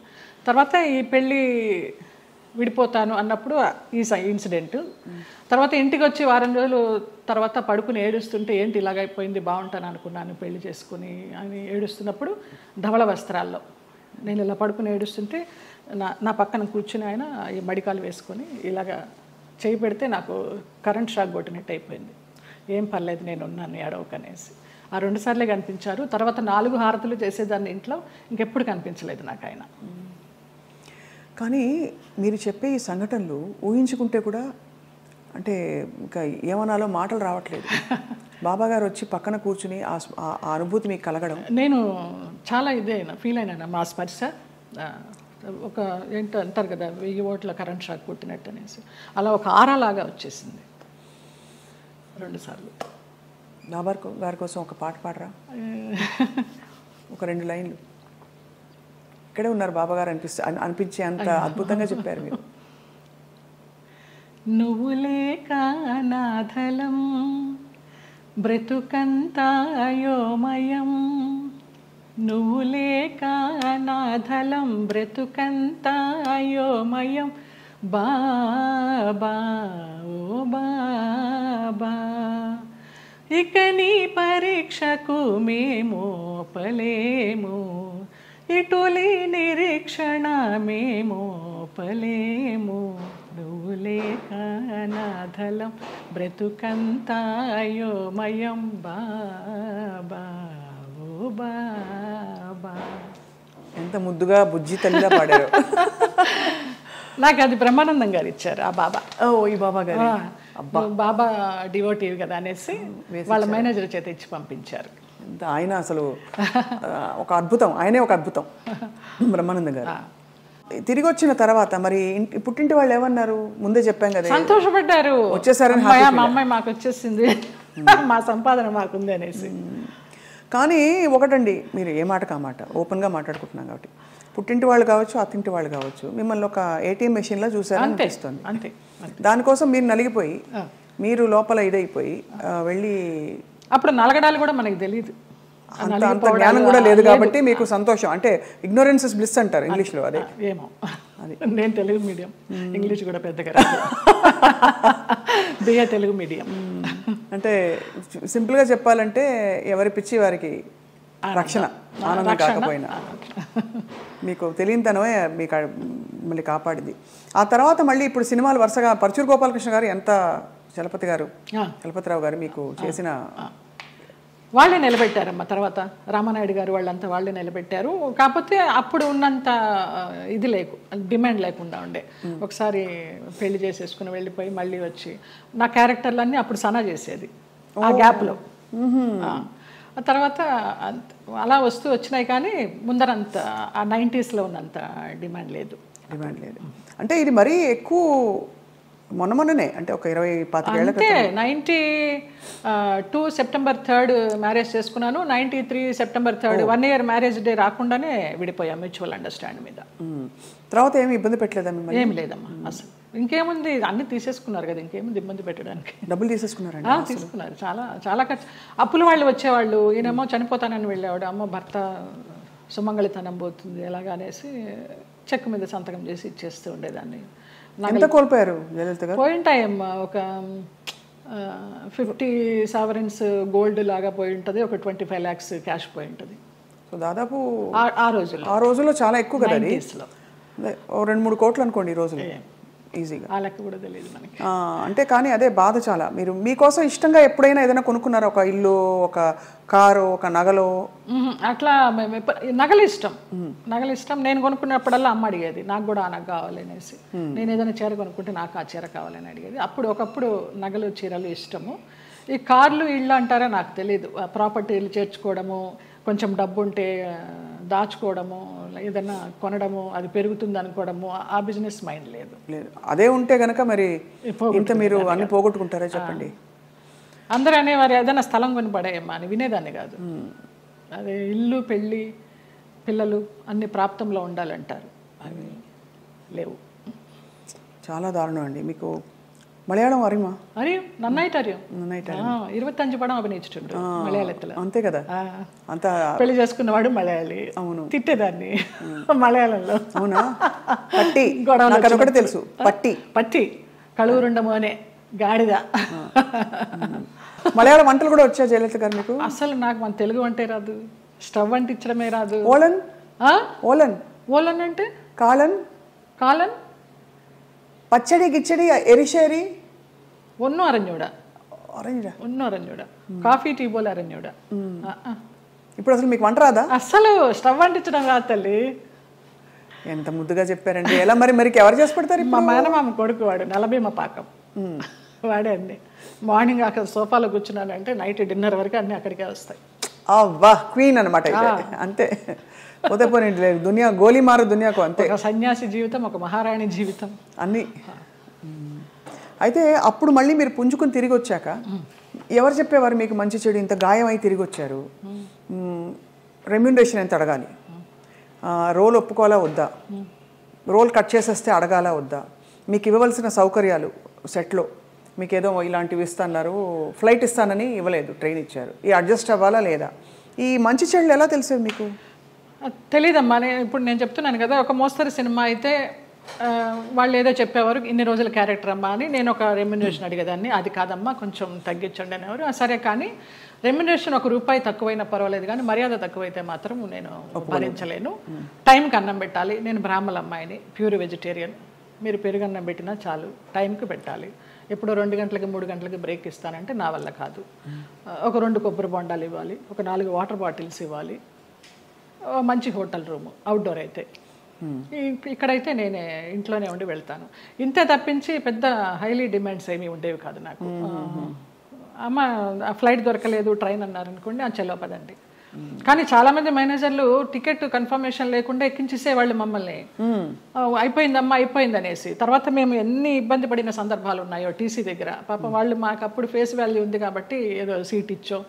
తర్వాత ఈ పెళ్ళి విడిపోతాను అన్నప్పుడు ఈ ఇన్సిడెంట్. తర్వాత ఇంటికి వచ్చి 1 వారం రోజులు తర్వాత పడుకుని ఏడుస్తుంటే ఏంటి ఇలాగైపోయింది, బాగుంటాను అనుకున్నాను పెళ్లి చేసుకుని అని ఏడుస్తున్నప్పుడు ధవళ వస్త్రాల్లో నేను ఇలా పడుకుని ఏడుస్తుంటే నా పక్కన కూర్చుని ఆయన ఈ మడికాలు వేసుకొని ఇలాగా చేయి పెడితే నాకు కరెంట్ షాక్ కొట్టినట్టు అయిపోయింది. ఏం పర్లేదు నేను ఉన్నాను ఏడవకనేసి. ఆ 2 సార్లే కనిపించారు. తర్వాత 4 హారతులు చేసేదాన్ని ఇంట్లో, ఇంకెప్పుడు కనిపించలేదు నాకు ఆయన. కానీ మీరు చెప్పే ఈ సంఘటనలు ఊహించుకుంటే కూడా అంటే ఇంకా ఏమనాలో మాటలు రావట్లేదు. బాబాగారు వచ్చి పక్కన కూర్చుని ఆ అనుభూతి మీకు కలగడం, నేను చాలా ఫీల్ అయినా మా స్పర్శ ఒక ఏంటో అంటారు కదా 1000 ఓట్ల కరెంట్ షాక్ కొట్టినట్టు అనేసి, అలా ఒక ఆరాలాగా వచ్చేసింది 2 సార్లు. బాబా గారి కోసం ఒక పాట పాడరా, ఒక 2 లైన్లు. ఇక్కడే ఉన్నారు బాబా గారు అనిపించే అంత అద్భుతంగా చెప్పారు మీరు. నువ్వు లేక నాథలం బ్రతుకంతాయోమయం, నువ్వు లేక నాథలం బ్రతుకంతాయోమయం, బాబా ఓ బాబా, ఇక నీ పరీక్షకు మేము పలేము, ఇటులి నిరీక్షణ మేము పలేము, నువ్వు లేక నాథలం బ్రతుకంతాయోమయం, బాబా ఓ బాబా. ఎంత ముద్దుగా బుజ్జి తల్లిగా పాడారు. నాకు అది బ్రహ్మానందం గారు ఇచ్చారు ఆ బాబా. ఈ బాబా గారు బాబా డివోటివ్ కదా అనేసి వాళ్ళ మేనేజర్ చేత ఇచ్చి పంపించారు. ఆయన అసలు ఒక అద్భుతం, ఆయనే ఒక అద్భుతం బ్రహ్మానందం గారు. తిరిగి వచ్చిన తర్వాత మరి పుట్టింటి వాళ్ళు ఏమన్నారు? ముందే చెప్పాం కదా, సంతోషపడ్డారు, వచ్చేసారని. మా అమ్మాయి మాకు వచ్చేసింది, మా సంపాదన మాకుంది అనేసి. కానీ ఒకటండి, మీరు ఏ మాట కామాట ఓపెన్గా మాట్లాడుకుంటున్నాం కాబట్టి, పుట్టింటి వాళ్ళు కావచ్చు అత్తింటి వాళ్ళు కావచ్చు మిమ్మల్ని ఒక ATM మెషిన్లో చూసారని అనిపిస్తుంది. అంతే. దానికోసం మీరు నలిగిపోయి, మీరు లోపల ఇదైపోయి వెళ్ళి, అప్పుడు నలగడాలు కూడా మనకి తెలియదు, అంత జ్ఞానం కూడా లేదు కాబట్టి మీకు సంతోషం. అంటే ఇగ్నోరెన్స్ ఇస్ బ్లిస్ అంటారు ఇంగ్లీష్లో. అదే ఏమో, నేను తెలుగు మీడియం, ఇంగ్లీష్ కూడా పెద్దగా BA తెలుగు మీడియం. అంటే సింపుల్గా చెప్పాలంటే ఎవరి పిచ్చి వారికి రక్షణ, ఆనందం కాకపోయినా మీకు తెలియనితనమే మీకు మళ్ళీ కాపాడింది. ఆ తర్వాత మళ్ళీ ఇప్పుడు సినిమాలు వరుసగా పరచూరు గోపాలకృష్ణ గారు, ఎంత చలపతిరావు గారు మీకు చేసిన, వాళ్ళే నిలబెట్టారమ్మ. తర్వాత రామానాయుడు గారు వాళ్ళంతా వాళ్ళే నిలబెట్టారు. కాకపోతే అప్పుడు ఉన్నంత ఇది డిమాండ్ లేకుండా ఉండే. ఒకసారి పెళ్లి చేసేసుకుని వెళ్ళిపోయి మళ్ళీ వచ్చి నా క్యారెక్టర్లన్నీ అప్పుడు సనా చేసేది ఆ గ్యాప్లో. ఆ తర్వాత అలా వస్తూ వచ్చినాయి, కానీ ముందరంత ఆ 90sలో ఉన్నంత డిమాండ్ లేదు. అంటే ఇది మరీ ఎక్కువ మొన్ననే, అంటే ఒక 20-25 ఏళ్ళ అంటే 92 సెప్టెంబర్ 3 మ్యారేజ్ చేసుకున్నాను. 93 సెప్టెంబర్ 3 1 year మ్యారేజ్ డే రాకుండానే విడిపోయాం మ్యూచువల్ అండర్స్టాండ్ మీద. తర్వాత ఏమి ఇబ్బంది పెట్టలేదా మిమ్మల్ని? ఏం లేదమ్మా అసలు. ఇంకేముంది, అన్ని తీసేసుకున్నారు కదా, ఇంకేముంది ఇబ్బంది పెట్టడానికి. డబ్బులు తీసేసుకున్నారండి? తీసుకున్నారు, చాలా చాలా ఖర్చు. అప్పుల వాళ్ళు వచ్చేవాళ్ళు, ఈయనేమో చనిపోతానని వెళ్ళేవాడు, అమ్మ భర్త సుమంగళితనం పోతుంది ఎలాగా అనేసి చెక్ మీద సంతకం చేసి ఇచ్చేస్తూ ఉండేదాన్ని. ఎంత కోల్పోయారు జయలలిత గారు? పోయింటాయమ్మా, ఒక 50 sovereigns గోల్డ్ లాగా పోయి ఉంటుంది, ఒక 25 lakhs క్యాష్ పోయి ఉంటుంది. సో దాదాపు ఆ రోజుల్లో చాలా ఎక్కువ కదా అది. 2-3 కోట్లు అనుకోండి ఈ రోజులు ఈజీగా. ఆ లెక్క కూడా తెలియదు మనకి. అంటే కానీ అదే బాధ చాలా. మీరు మీకోసం ఇష్టంగా ఎప్పుడైనా ఏదైనా కొనుక్కున్నారా? ఒక ఇల్లు, ఒక కారు, ఒక నగలో? అట్లా నగలు ఇష్టం. నేను కొనుక్కున్నప్పుడల్లా అమ్మ అడిగేది నాకు కూడా ఆ నగ కావాలి అనేసి. నేను ఏదైనా చీర కొనుక్కుంటే నాకు ఆ చీర కావాలని అడిగేది. ఒకప్పుడు నగలు చీరలు ఇష్టము. ఈ కార్లు ఇళ్ళు అంటారా నాకు తెలియదు. ప్రాపర్టీలు చేర్చుకోవడము, కొంచెం డబ్బు ఉంటే దాచుకోవడము, ఏదైనా కొనడము, అది పెరుగుతుంది అనుకోవడము, ఆ బిజినెస్ మైండ్ లేదు. అదే ఉంటే గనక మరి ఇంత మీరు అన్ని పోగొట్టుకుంటారా చెప్పండి. అందరూ అనేవారు ఏదైనా స్థలం కొని పడేయమ్మా అని, వినేదాన్ని కాదు. అదే ఇల్లు, పెళ్ళి, పిల్లలు అన్ని ప్రాప్తంలో ఉండాలంటారు, అవి లేవు. చాలా దారుణం అండి. మీకు మలయాళం అరిమా? నన్నైట్ 25 పడం అభినయించుండ్రు మలయాళத்துல. అంతే కదా, అంత పెళ్లి చేసుకున్నవాడు మలయాళి. అవును, తిట్టేదాన్ని మలయాళంలో. అవునా? పట్టి గొడవ తెలుసు. పట్టి కళూరుండము అనే గాడిద. మలయాళ వంటలు కూడా వచ్చా జయలలిత గారు మీకు? అసలు నాకు మన తెలుగు వంటే రాదు, స్టవ్ అంటించడమే రాదు. ఓలన్ అంటే కాలన్, పచ్చడి, గిచ్చడి, ఎరిషేరి, ఒన్ను అరణ్యుడ, కాఫీ టీ బోల్ అరణ్యుడ. ఇప్పుడు అసలు మీకు వంట రాదా? అసలు స్టవ్ అంటించడం రాదు తల్లి. ఎంత ముద్దుగా చెప్పారండి. ఎలా మరి ఎవరు చేసి పెడతారు? మా మేనమామ కొడుకు, వాడు నలభీమ పాకం వాడే. అన్ని మార్నింగ్ అక్కడ సోఫాలో కూర్చున్నానంటే నైట్ డిన్నర్ వరకు అన్ని అక్కడికే వస్తాయి. అవ్వా, క్వీన్ అనమాట అంతే. పోతే పోనీ లేదు, దునియా గోలీ మారు దునియాకు అంతే. ఒక సన్యాసి జీవితం, ఒక మహారాణి జీవితం అన్నీ. అయితే అప్పుడు మళ్ళీ మీరు పుంజుకుని తిరిగి వచ్చాక ఎవరు చెప్పేవారు మీకు మంచి చెడు ఇంత గాయం అయి తిరిగి వచ్చారు, రెమ్యూనరేషన్ ఎంత అడగాలి, రోల్ ఒప్పుకోవాలా వద్దా, రోల్ కట్ చేసేస్తే అడగాలా వద్దా, మీకు ఇవ్వవలసిన సౌకర్యాలు సెట్లో మీకు ఏదో ఇలాంటివి ఇస్తున్నారు, ఫ్లైట్ ఇస్తానని ఇవ్వలేదు, ట్రైన్ ఇచ్చారు, ఈ అడ్జస్ట్ అవ్వాలా లేదా, ఈ మంచి చెడులు ఎలా తెలిసేవి మీకు? తెలీదమ్మా. ఇప్పుడు నేను చెప్తున్నాను కదా, ఒక మోస్తరు సినిమా అయితే వాళ్ళు ఏదో చెప్పేవారు, ఇన్ని రోజుల క్యారెక్టర్ అమ్మా అని. నేను ఒక రెమ్యునరేషన్ అడిగేదాన్ని, అది కాదమ్మా కొంచెం తగ్గించండి అనేవారు. సరే, కానీ రెమ్యునరేషన్ ₹1 తక్కువైనా పర్వాలేదు, కానీ మర్యాద తక్కువైతే మాత్రం నేను భరించలేను. టైంకి అన్నం పెట్టాలి. నేను బ్రాహ్మణ అమ్మాయిని, ప్యూర్ వెజిటేరియన్. మీరు పెరుగన్నం పెట్టినా చాలు, టైంకి పెట్టాలి. ఎప్పుడో 2 గంటలకి 3 గంటలకి బ్రేక్ ఇస్తానంటే నా వల్ల కాదు. ఒక 2 కొబ్బరి బొండాలు ఇవ్వాలి, ఒక 4 వాటర్ బాటిల్స్ ఇవ్వాలి, మంచి హోటల్ రూము, అవుట్డోర్ అయితే. ఇక్కడైతే నేనే ఇంట్లోనే ఉండి వెళ్తాను. ఇంతే తప్పించి పెద్ద హైలీ డిమాండ్స్ ఏమీ ఉండేవి కాదు నాకు. అమ్మ ఫ్లైట్ దొరకలేదు, ట్రైన్ అన్నారనుకోండి, చలో పదండి. కానీ చాలామంది మేనేజర్లు టికెట్ కన్ఫర్మేషన్ లేకుండా ఎక్కించేసేవాళ్ళు మమ్మల్ని. అయిపోయిందమ్మా అయిపోయింది అనేసి. తర్వాత మేము ఎన్ని ఇబ్బంది పడిన సందర్భాలు ఉన్నాయో టీసీ దగ్గర. పాపం వాళ్ళు మాకు అప్పుడు ఫేస్ వాల్యూ ఉంది కాబట్టి ఏదో సీట్ ఇచ్చో,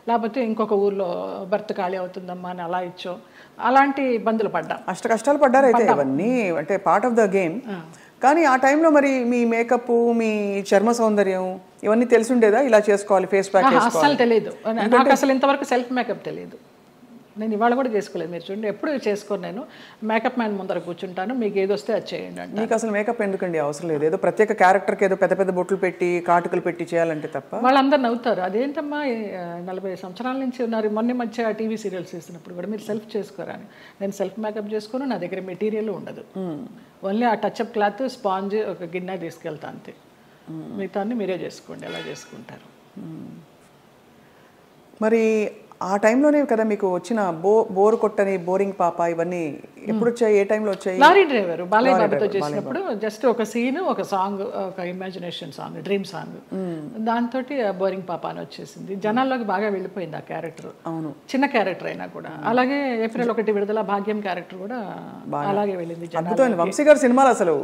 లేకపోతే ఇంకొక ఊర్లో బర్త్ ఖాళీ అవుతుందమ్మా అని అలా ఇచ్చో, అలాంటి ఇబ్బందులు పడ్డాం. అష్ట కష్టాలు పడ్డారు అయితే. ఇవన్నీ అంటే పార్ట్ ఆఫ్ ద గేమ్. కానీ ఆ టైంలో మరి మీ మేకప్, మీ చర్మ సౌందర్యం ఇవన్నీ తెలిసి ఉండేదా? ఇలా చేసుకోవాలి, ఫేస్ ప్యాక్ అస్సలు తెలియదు నాకు. అసలు ఇంతవరకు సెల్ఫ్ మేకప్ తెలియదు. నేను ఇవాళ కూడా చేసుకోలేదు. మీరు చూడండి, ఎప్పుడు చేసుకోను. నేను మేకప్ మ్యాన్ ముందర కూర్చుంటాను, మీకు ఏది వస్తే అది చేయండి అంటే. మీకు అసలు మేకప్ ఎందుకండి అవసరం లేదు? ఏదో ప్రత్యేక క్యారెక్టర్కి ఏదో పెద్ద పెద్ద బొట్లు పెట్టి కాటుకలు పెట్టి చేయాలంటే తప్ప. వాళ్ళందరూ నవ్వుతారు. అదేంటమ్మా 40 సంవత్సరాల నుంచి ఉన్నారు, మొన్న మధ్య టీవీ సీరియల్స్ చేసినప్పుడు కూడా మీరు సెల్ఫ్ చేసుకోరని. నేను సెల్ఫ్ మేకప్ చేసుకోను, నా దగ్గర మెటీరియల్ ఉండదు. ఓన్లీ ఆ టచ్అప్ క్లాత్, స్పాంజ్, ఒక గిన్నె తీసుకెళ్తా అంతే. మిగతా మీరే చేసుకోండి, ఎలా చేసుకుంటారు. మరి ఆ టైంలోనే కదా మీకు వచ్చిన బోరు కొట్టని, బోరింగ్ పాప ఇవన్నీ ఎప్పుడు వచ్చాయి? ఏ టైంలో వచ్చాయి? లారీ డ్రైవర్ బాలయ్య బాబుతో చేసినప్పుడు జస్ట్ ఒక సీన్, ఒక సాంగ్, ఒక ఇమాజినేషన్ సాంగ్, డ్రీమ్ సాంగ్, దాంతో బోరింగ్ పాప అని వచ్చేసింది. జనాల్లోకి బాగా వెళ్ళిపోయింది ఆ క్యారెక్టర్. అవును, చిన్న క్యారెక్టర్ అయినా కూడా. అలాగే ఏప్రిల్ 1 విడుదల భాగ్యం క్యారెక్టర్ కూడా అలాగే వెళ్ళింది. వంశీ గారి సినిమాలు అసలు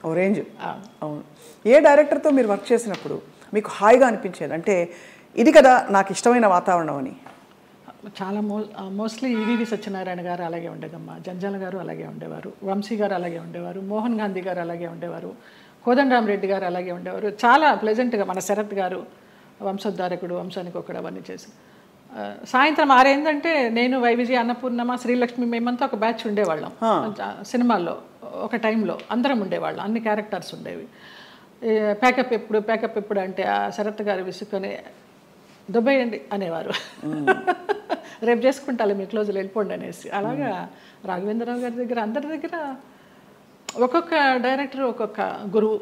ఓ రేంజ్. అవును. ఏ డైరెక్టర్తో మీరు వర్క్ చేసినప్పుడు మీకు హాయిగా అనిపించేది, అంటే ఇది కదా నాకు ఇష్టమైన వాతావరణం అని? చాలా మోస్ట్లీ ఈవీవి సత్యనారాయణ గారు అలాగే ఉండేదమ్మా, జంజాల గారు అలాగే ఉండేవారు, వంశీ గారు అలాగే ఉండేవారు, మోహన్ గాంధీ గారు అలాగే ఉండేవారు, కోదండరామరెడ్డి గారు అలాగే ఉండేవారు. చాలా ప్లెజెంట్గా. మన శరత్ గారు వంశోద్ధారకుడు, వంశానికి ఒకడు, అవన్నీ చేసి సాయంత్రం 6 అయిందంటే నేను, వైవిజయ, అన్నపూర్ణమ, శ్రీలక్ష్మి, మేమంతా ఒక బ్యాచ్ ఉండేవాళ్ళం సినిమాల్లో. ఒక టైంలో అందరం ఉండేవాళ్ళం, అన్ని క్యారెక్టర్స్ ఉండేవి. ప్యాకప్ ఎప్పుడు అంటే ఆ శరత్ గారు విసుకొని దుబ్బేయండి అనేవారు. రేపు చేసుకుంటాలి, మీ క్లోజులు వెళ్ళిపోండి అనేసి. అలాగా రాఘవేంద్రరావు గారి దగ్గర, అందరి దగ్గర ఒక్కొక్క డైరెక్టర్ ఒక్కొక్క గురువు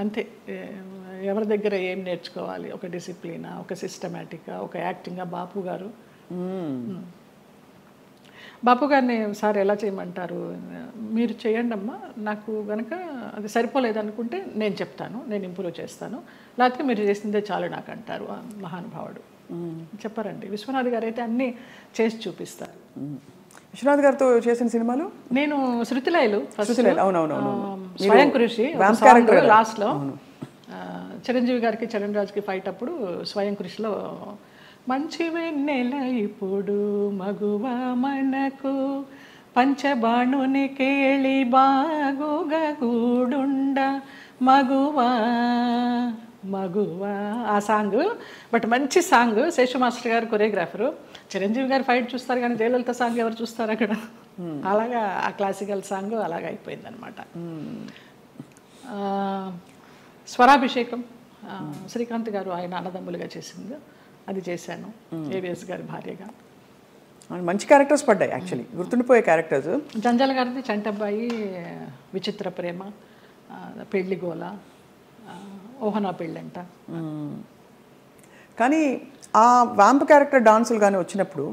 అంతే. ఎవరి దగ్గర ఏం నేర్చుకోవాలి, ఒక డిసిప్లినా, ఒక సిస్టమేటిక్గా, ఒక యాక్టింగ్గా. బాపు గారిని సార్ ఎలా చేయమంటారు, మీరు చేయండి అమ్మా, నాకు కనుక అది సరిపోలేదనుకుంటే నేను చెప్తాను, నేను ఇంప్రూవ్ చేస్తాను, లేకపోతే మీరు చేసిందే చాలు నాకు అంటారు. మహానుభావుడు చెప్పారండి. విశ్వనాథ్ గారు అయితే అన్నీ చేసి చూపిస్తారు. విశ్వనాథ్ గారితో చేసిన సినిమాలు నేను శృతిలయలు, అవునవును, స్వయం కృషి లాస్ట్లో చిరంజీవి గారికి, చరణ్ రాజ్కి ఫైట్ అప్పుడు స్వయం కృషిలో మంచి వెన్నెల ఇప్పుడు మగువా మనకు పంచబాణుని కేళి బాగుగా గూడుండ మగువా మగువా, ఆ సాంగ్. బట్ మంచి సాంగ్. శేషు మాస్టర్ గారు కొరియోగ్రాఫరు. చిరంజీవి గారు ఫైట్ చూస్తారు కానీ జయలలిత సాంగ్ ఎవరు చూస్తారు అక్కడ? అలాగా ఆ క్లాసికల్ సాంగ్ అలాగ అయిపోయింది అనమాట. స్వరాభిషేకం శ్రీకాంత్ గారు ఆయన అన్నదమ్ములుగా చేసింది, అది చేశాను ఏవిఎస్ గారి భార్యగా. మంచి క్యారెక్టర్స్ పడ్డాయి యాక్చువల్లీ, గుర్తుండిపోయే క్యారెక్టర్స్. జంజాల గారిది చంటబ్బాయి, విచిత్ర ప్రేమ, పెళ్లి గోల, ఓహనా పెళ్ళంట. కానీ ఆ వ్యాంప్ క్యారెక్టర్ డాన్సులు కానీ వచ్చినప్పుడు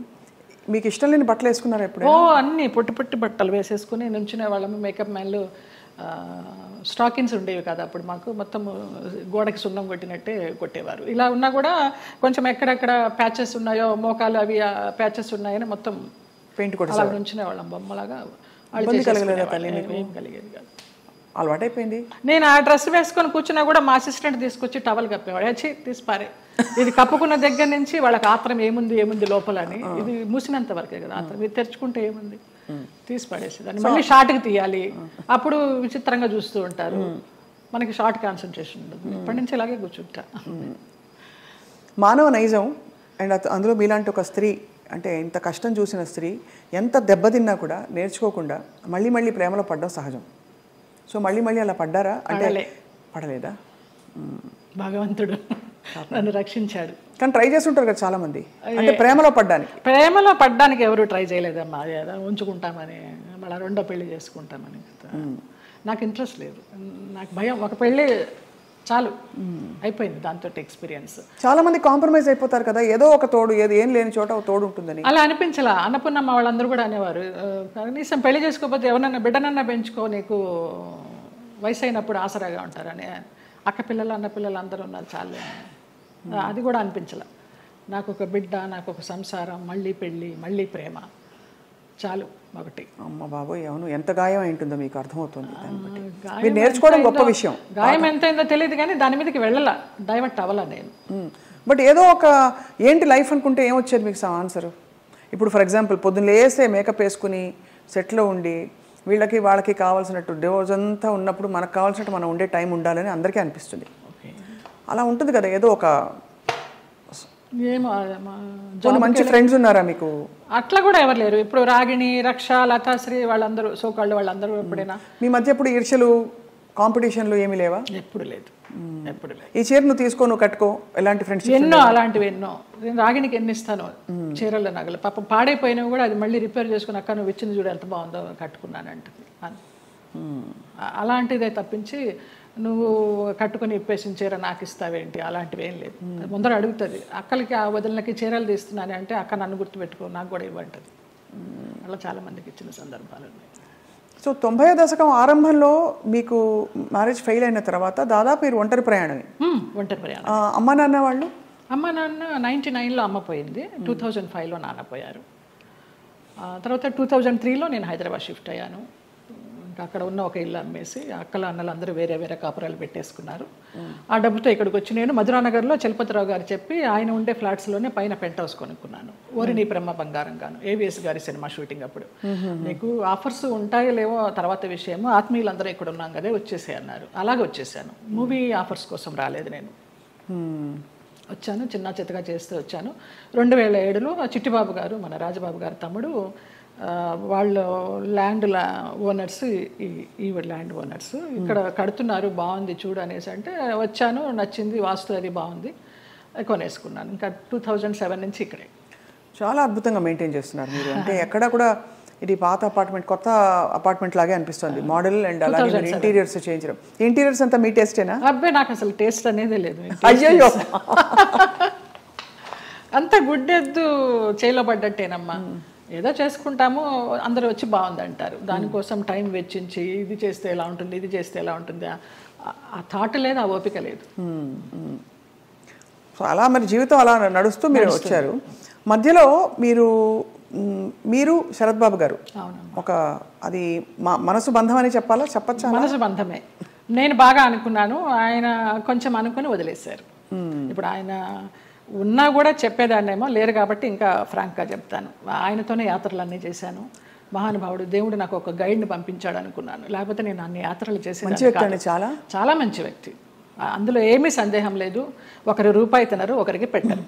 మీకు ఇష్టం లేని బట్టలు వేసుకున్నారు ఎప్పుడు? అన్నీ పొట్టి పొట్టి బట్టలు వేసేసుకుని నుంచునే వాళ్ళము. మేకప్ మ్యాన్లు స్టాకిన్స్ ఉండేవి కదా అప్పుడు మాకు, మొత్తం గోడకి సున్నం కొట్టినట్టే కొట్టేవారు. ఇలా ఉన్నా కూడా కొంచెం ఎక్కడెక్కడ ప్యాచెస్ ఉన్నాయో, మోకాలు అవి ప్యాచెస్ ఉన్నాయని మొత్తం పెయింట్ కూడా అలా నుంచునే వాళ్ళం బొమ్మలాగా. వాళ్ళు ఇబ్బంది కలగలేదా తల్లి ఏం కలిగేది కాదు. అలవాటైపోయింది. నేను ఆ డ్రెస్ వేసుకొని కూర్చున్నా కూడా మా అసిస్టెంట్ తీసుకొచ్చి టవల్ కప్పేవాడు. వచ్చి తీసి పారే, ఇది కప్పుకున్న దగ్గర నుంచి వాళ్ళకి ఆత్రం ఏముంది లోపల అని. ఇది మూసినంత వరకే కదా ఆత్రం, ఇది తెరుచుకుంటే ఏముంది తీసి పడేసేదాన్ని. మళ్ళీ షార్ట్కి తీయాలి, అప్పుడు విచిత్రంగా చూస్తూ ఉంటారు. మనకి షార్ట్ కాన్సన్ట్రేషన్ ఉండదు. ఇప్పటి నుంచి ఇలాగే కూర్చుంటా. మానవ నైజం అండ్ అందులో మీలాంటి ఒక స్త్రీ, అంటే ఇంత కష్టం చూసిన స్త్రీ ఎంత దెబ్బతిన్నా కూడా నేర్చుకోకుండా మళ్ళీ ప్రేమలో పడడం సహజం. సో మళ్ళీ అలా పడ్డారా? అంటే పడలేదా? భగవంతుడు నన్ను రక్షించాడు. కానీ ట్రై చేసి ఉంటారు కదా చాలామంది, అంటే ప్రేమలో పడ్డానికి ఎవరు ట్రై చేయలేదమ్మా. ఉంచుకుంటామని, మళ్ళీ రెండో పెళ్లి చేసుకుంటామని. నాకు ఇంట్రెస్ట్ లేదు, నాకు భయం. ఒక పెళ్ళి చాలు, అయిపోయింది దాంతో ఎక్స్పీరియన్స్. చాలా మంది కాంప్రమైజ్ అయిపోతారు కదా, ఏదో ఒక తోడు, ఏం లేని చోట ఒక తోడు ఉంటుందని. అలా అనిపించలా. అన్నపూర్ణమ్మ వాళ్ళందరూ కూడా అనేవారు, కనీసం పెళ్లి చేసుకోకపోతే ఎవరన్నా బిడ్డనన్నా పెంచుకో, నీకు వయసు అయినప్పుడు ఆసరాగా ఉంటారని. అక్క పిల్లలు అన్న పిల్లలు అందరూ ఉన్నారు చాలే. అది కూడా అనిపించలే. నాకు ఒక బిడ్డ, నాకు ఒక సంసారం, మళ్ళీ పెళ్ళి, మళ్ళీ ప్రేమ చాలు ఒకటి. అమ్మ బాబోయ్, అవును, ఎంత గాయం అయింటుందో మీకు అర్థమవుతుంది. మీరు నేర్చుకోవడం గొప్ప విషయం. గాయం ఎంతైందో తెలియదు కానీ దాని మీదకి వెళ్ళాల, డైవర్ట్ అవ్వాల నేను. బట్ ఏదో ఒక ఏంటి లైఫ్ అనుకుంటే ఏమొచ్చేది మీకు ఆన్సర్? ఇప్పుడు ఫర్ ఎగ్జాంపుల్ పొద్దున్న లేస్తే మేకప్ వేసుకుని సెట్లో ఉండి వాళ్ళకి కావాల్సినట్టు రోజంతా ఉన్నప్పుడు మనకు కావాల్సినట్టు మనం ఉండే టైం ఉండాలని అందరికీ అనిపిస్తుంది. అలా ఉంటుంది కదా, ఏదో ఒక మంచి ఫ్రెండ్స్ ఉన్నారా మీకు? అట్లా కూడా ఎవరు లేరు. ఇప్పుడు రాగిణి, రక్ష, లతాశ్రీ వాళ్ళందరూ సోకాళ్ళు వాళ్ళందరూ ఎప్పుడైనా మీ మధ్య ఎప్పుడు ఈర్ష్యలు, కాంపిటీషన్లు ఏమీ లేవా? ఎప్పుడు లేదు. ఈ చీర నువ్వు తీసుకో, నువ్వు కట్టుకో, ఎలాంటి ఫ్రెండ్షిప్? ఎన్నో అలాంటివి ఎన్నో. నేను రాగిణికి ఎన్ని ఇస్తాను చీరల నగలు. పాపం పాడైపోయినవి కూడా అది మళ్ళీ రిపేర్ చేసుకుని, అక్క నువ్వు ఇచ్చింది చూడు ఎంత బాగుందో కట్టుకున్నానంటది. అలాంటిదే తప్పించి నువ్వు కట్టుకుని ఇప్పేసిన చీర నాకు ఇస్తావేంటి, అలాంటివి ఏం లేదు. ముందర అడుగుతుంది, అక్కలకి ఆ వదిలినకి చీరలు తీస్తున్నాను అంటే అక్క నన్ను గుర్తుపెట్టుకో, నాకు కూడా ఇవ్వంటది. అలా చాలామందికి ఇచ్చిన సందర్భాలు ఉన్నాయి. సో 90వ దశకం ఆరంభంలో మీకు మ్యారేజ్ ఫెయిల్ అయిన తర్వాత దాదాపు మీరు ఒంటరి ప్రయాణమే. ఒంటరి ప్రయాణం. అమ్మ నాన్న వాళ్ళు? అమ్మ నాన్న 99లో అమ్మ పోయింది, 2005లో నాన్న పోయారు. తర్వాత 2003లో నేను హైదరాబాద్ షిఫ్ట్ అయ్యాను. ఇంకా అక్కడ ఉన్న ఒక ఇల్లు అమ్మేసి అక్కల అన్నలు అందరూ వేరే వేరే కాపురాలు పెట్టేసుకున్నారు. ఆ డబ్బుతో ఇక్కడికి వచ్చి నేను మధురానగర్లో చలపతిరావు గారు చెప్పి ఆయన ఉండే ఫ్లాట్స్లోనే పైన పెంట్ హౌస్ కొనుక్కున్నాను. ఓరిని బ్రహ్మ బంగారంగాను, ఏవిఎస్ గారి సినిమా షూటింగ్ అప్పుడు. నీకు ఆఫర్స్ ఉంటాయో లేవో తర్వాత విషయము, ఆత్మీయులందరూ ఇక్కడ ఉన్నాం కదా వచ్చేసే అన్నారు. అలాగే వచ్చేసాను. మూవీ ఆఫర్స్ కోసం రాలేదు నేను. వచ్చాను, చిన్న చిత్తగా చేస్తూ వచ్చాను. 2007లో చిట్టిబాబు గారు, మన రాజబాబు గారు తమ్ముడు, వాళ్ళు ల్యాండ్ ఓనర్స్, ఈ ల్యాండ్ ఓనర్స్ ఇక్కడ కడుతున్నారు, బాగుంది చూడు అనేసి అంటే వచ్చాను. నచ్చింది, వాస్తు అది బాగుంది, కొనేసుకున్నాను. ఇంకా 2007 నుంచి ఇక్కడే. చాలా అద్భుతంగా మెయింటైన్ చేస్తున్నారు మీరు. అంటే ఎక్కడ కూడా ఇది పాత అపార్ట్మెంట్ కొత్త అపార్ట్మెంట్ లాగే అనిపిస్తుంది. మోడల్ అండ్ అలాగే ఇంటీరియర్స్ చేంజ్. ఇంటీరియర్స్ అంతా మీ టేస్టేనా? అబ్బాయి నాకు అసలు టేస్ట్ అనేదే లేదు. అయ్యో, అంత గుడ్డెద్దు చేలో పడ్డట్టేనమ్మా. ఏదో చేసుకుంటాము, అందరూ వచ్చి బాగుంది అంటారు. దానికోసం టైం వెచ్చించి ఇది చేస్తే ఎలా ఉంటుంది, ఇది చేస్తే ఎలా ఉంటుంది, ఆ థాట్ లేదు, ఆ ఓపిక లేదు. సో అలా మరి జీవితం అలా నడుస్తూ మీరు వచ్చారు. మధ్యలో మీరు శరత్ బాబు గారు ఒక అది మనసు బంధం అని చెప్పచ్చా? మనసు బంధమే. నేను బాగా అనుకున్నాను, ఆయన కొంచెం అనుకుని వదిలేశారు. ఇప్పుడు ఆయన ఉన్నా కూడా చెప్పేదాన్నేమో, లేరు కాబట్టి ఇంకా ఫ్రాంక్గా చెప్తాను. ఆయనతోనే యాత్రలు అన్నీ చేశాను. మహానుభావుడు, దేవుడు నాకు ఒక గైడ్ని పంపించాడు అనుకున్నాను, లేకపోతే నేను అన్ని యాత్రలు చేసేదాన్ని. చాలా మంచి వ్యక్తి, అందులో ఏమీ సందేహం లేదు. ఒకరు రూపాయి తినరు, ఒకరికి పెట్టరు.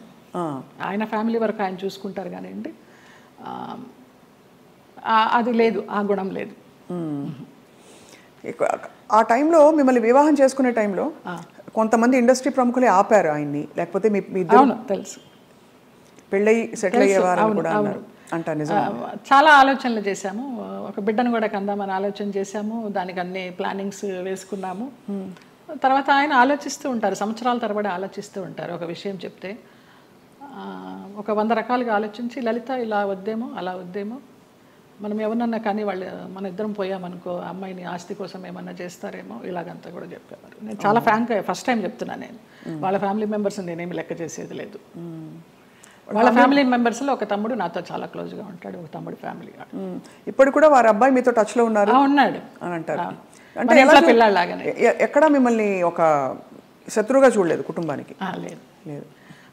ఆయన ఫ్యామిలీ వరకు ఆయన చూసుకుంటారు కానివ్వండి, అది లేదు, ఆ గుణం లేదు. ఆ టైంలో మిమ్మల్ని వివాహం చేసుకునే టైంలో కొంతమంది ఇండస్ట్రీ ప్రముఖులే ఆపారు ఆయన్ని, లేకపోతే మీ తెలుసు పెళ్ళయి సెటిల్ అయ్యేవారు కూడా అన్నారు అంట. నిజం. చాలా ఆలోచనలు చేశాము, ఒక బిడ్డను కూడా కందామని ఆలోచన చేశాము, దానికి అన్ని ప్లానింగ్స్ వేసుకున్నాము. తర్వాత ఆయన ఆలోచిస్తూ ఉంటారు, సంవత్సరాల తరబడి ఆలోచిస్తూ ఉంటారు. ఒక విషయం చెప్తే ఒక 100 రకాలుగా ఆలోచించి, లలిత ఇలా వద్దేమో, అలా వద్దేమో, మనం ఎవరన్నా కానీ వాళ్ళు మన ఇద్దరం పోయామనుకో అమ్మాయిని ఆస్తి కోసం ఏమన్నా చేస్తారేమో, ఇలాగంతా కూడా చెప్పేవారు. నేను చాలా ఫ్రాంక్గా ఫస్ట్ టైం చెప్తున్నాను, నేను వాళ్ళ ఫ్యామిలీ మెంబర్స్ నేనేమి లెక్క చేసేది లేదు. వాళ్ళ ఫ్యామిలీ మెంబర్స్లో ఒక తమ్ముడు నాతో చాలా క్లోజ్గా ఉంటాడు, ఒక తమ్ముడు ఫ్యామిలీ. ఇప్పుడు కూడా వారి అబ్బాయి మీతో టచ్లో ఉన్నారు ఉన్నాడు అని అంటారు. అంటే ఎలా పిల్లలాగానే ఎక్కడా మిమ్మల్ని ఒక శత్రువుగా చూడలేదు కుటుంబానికి? లేదు లేదు.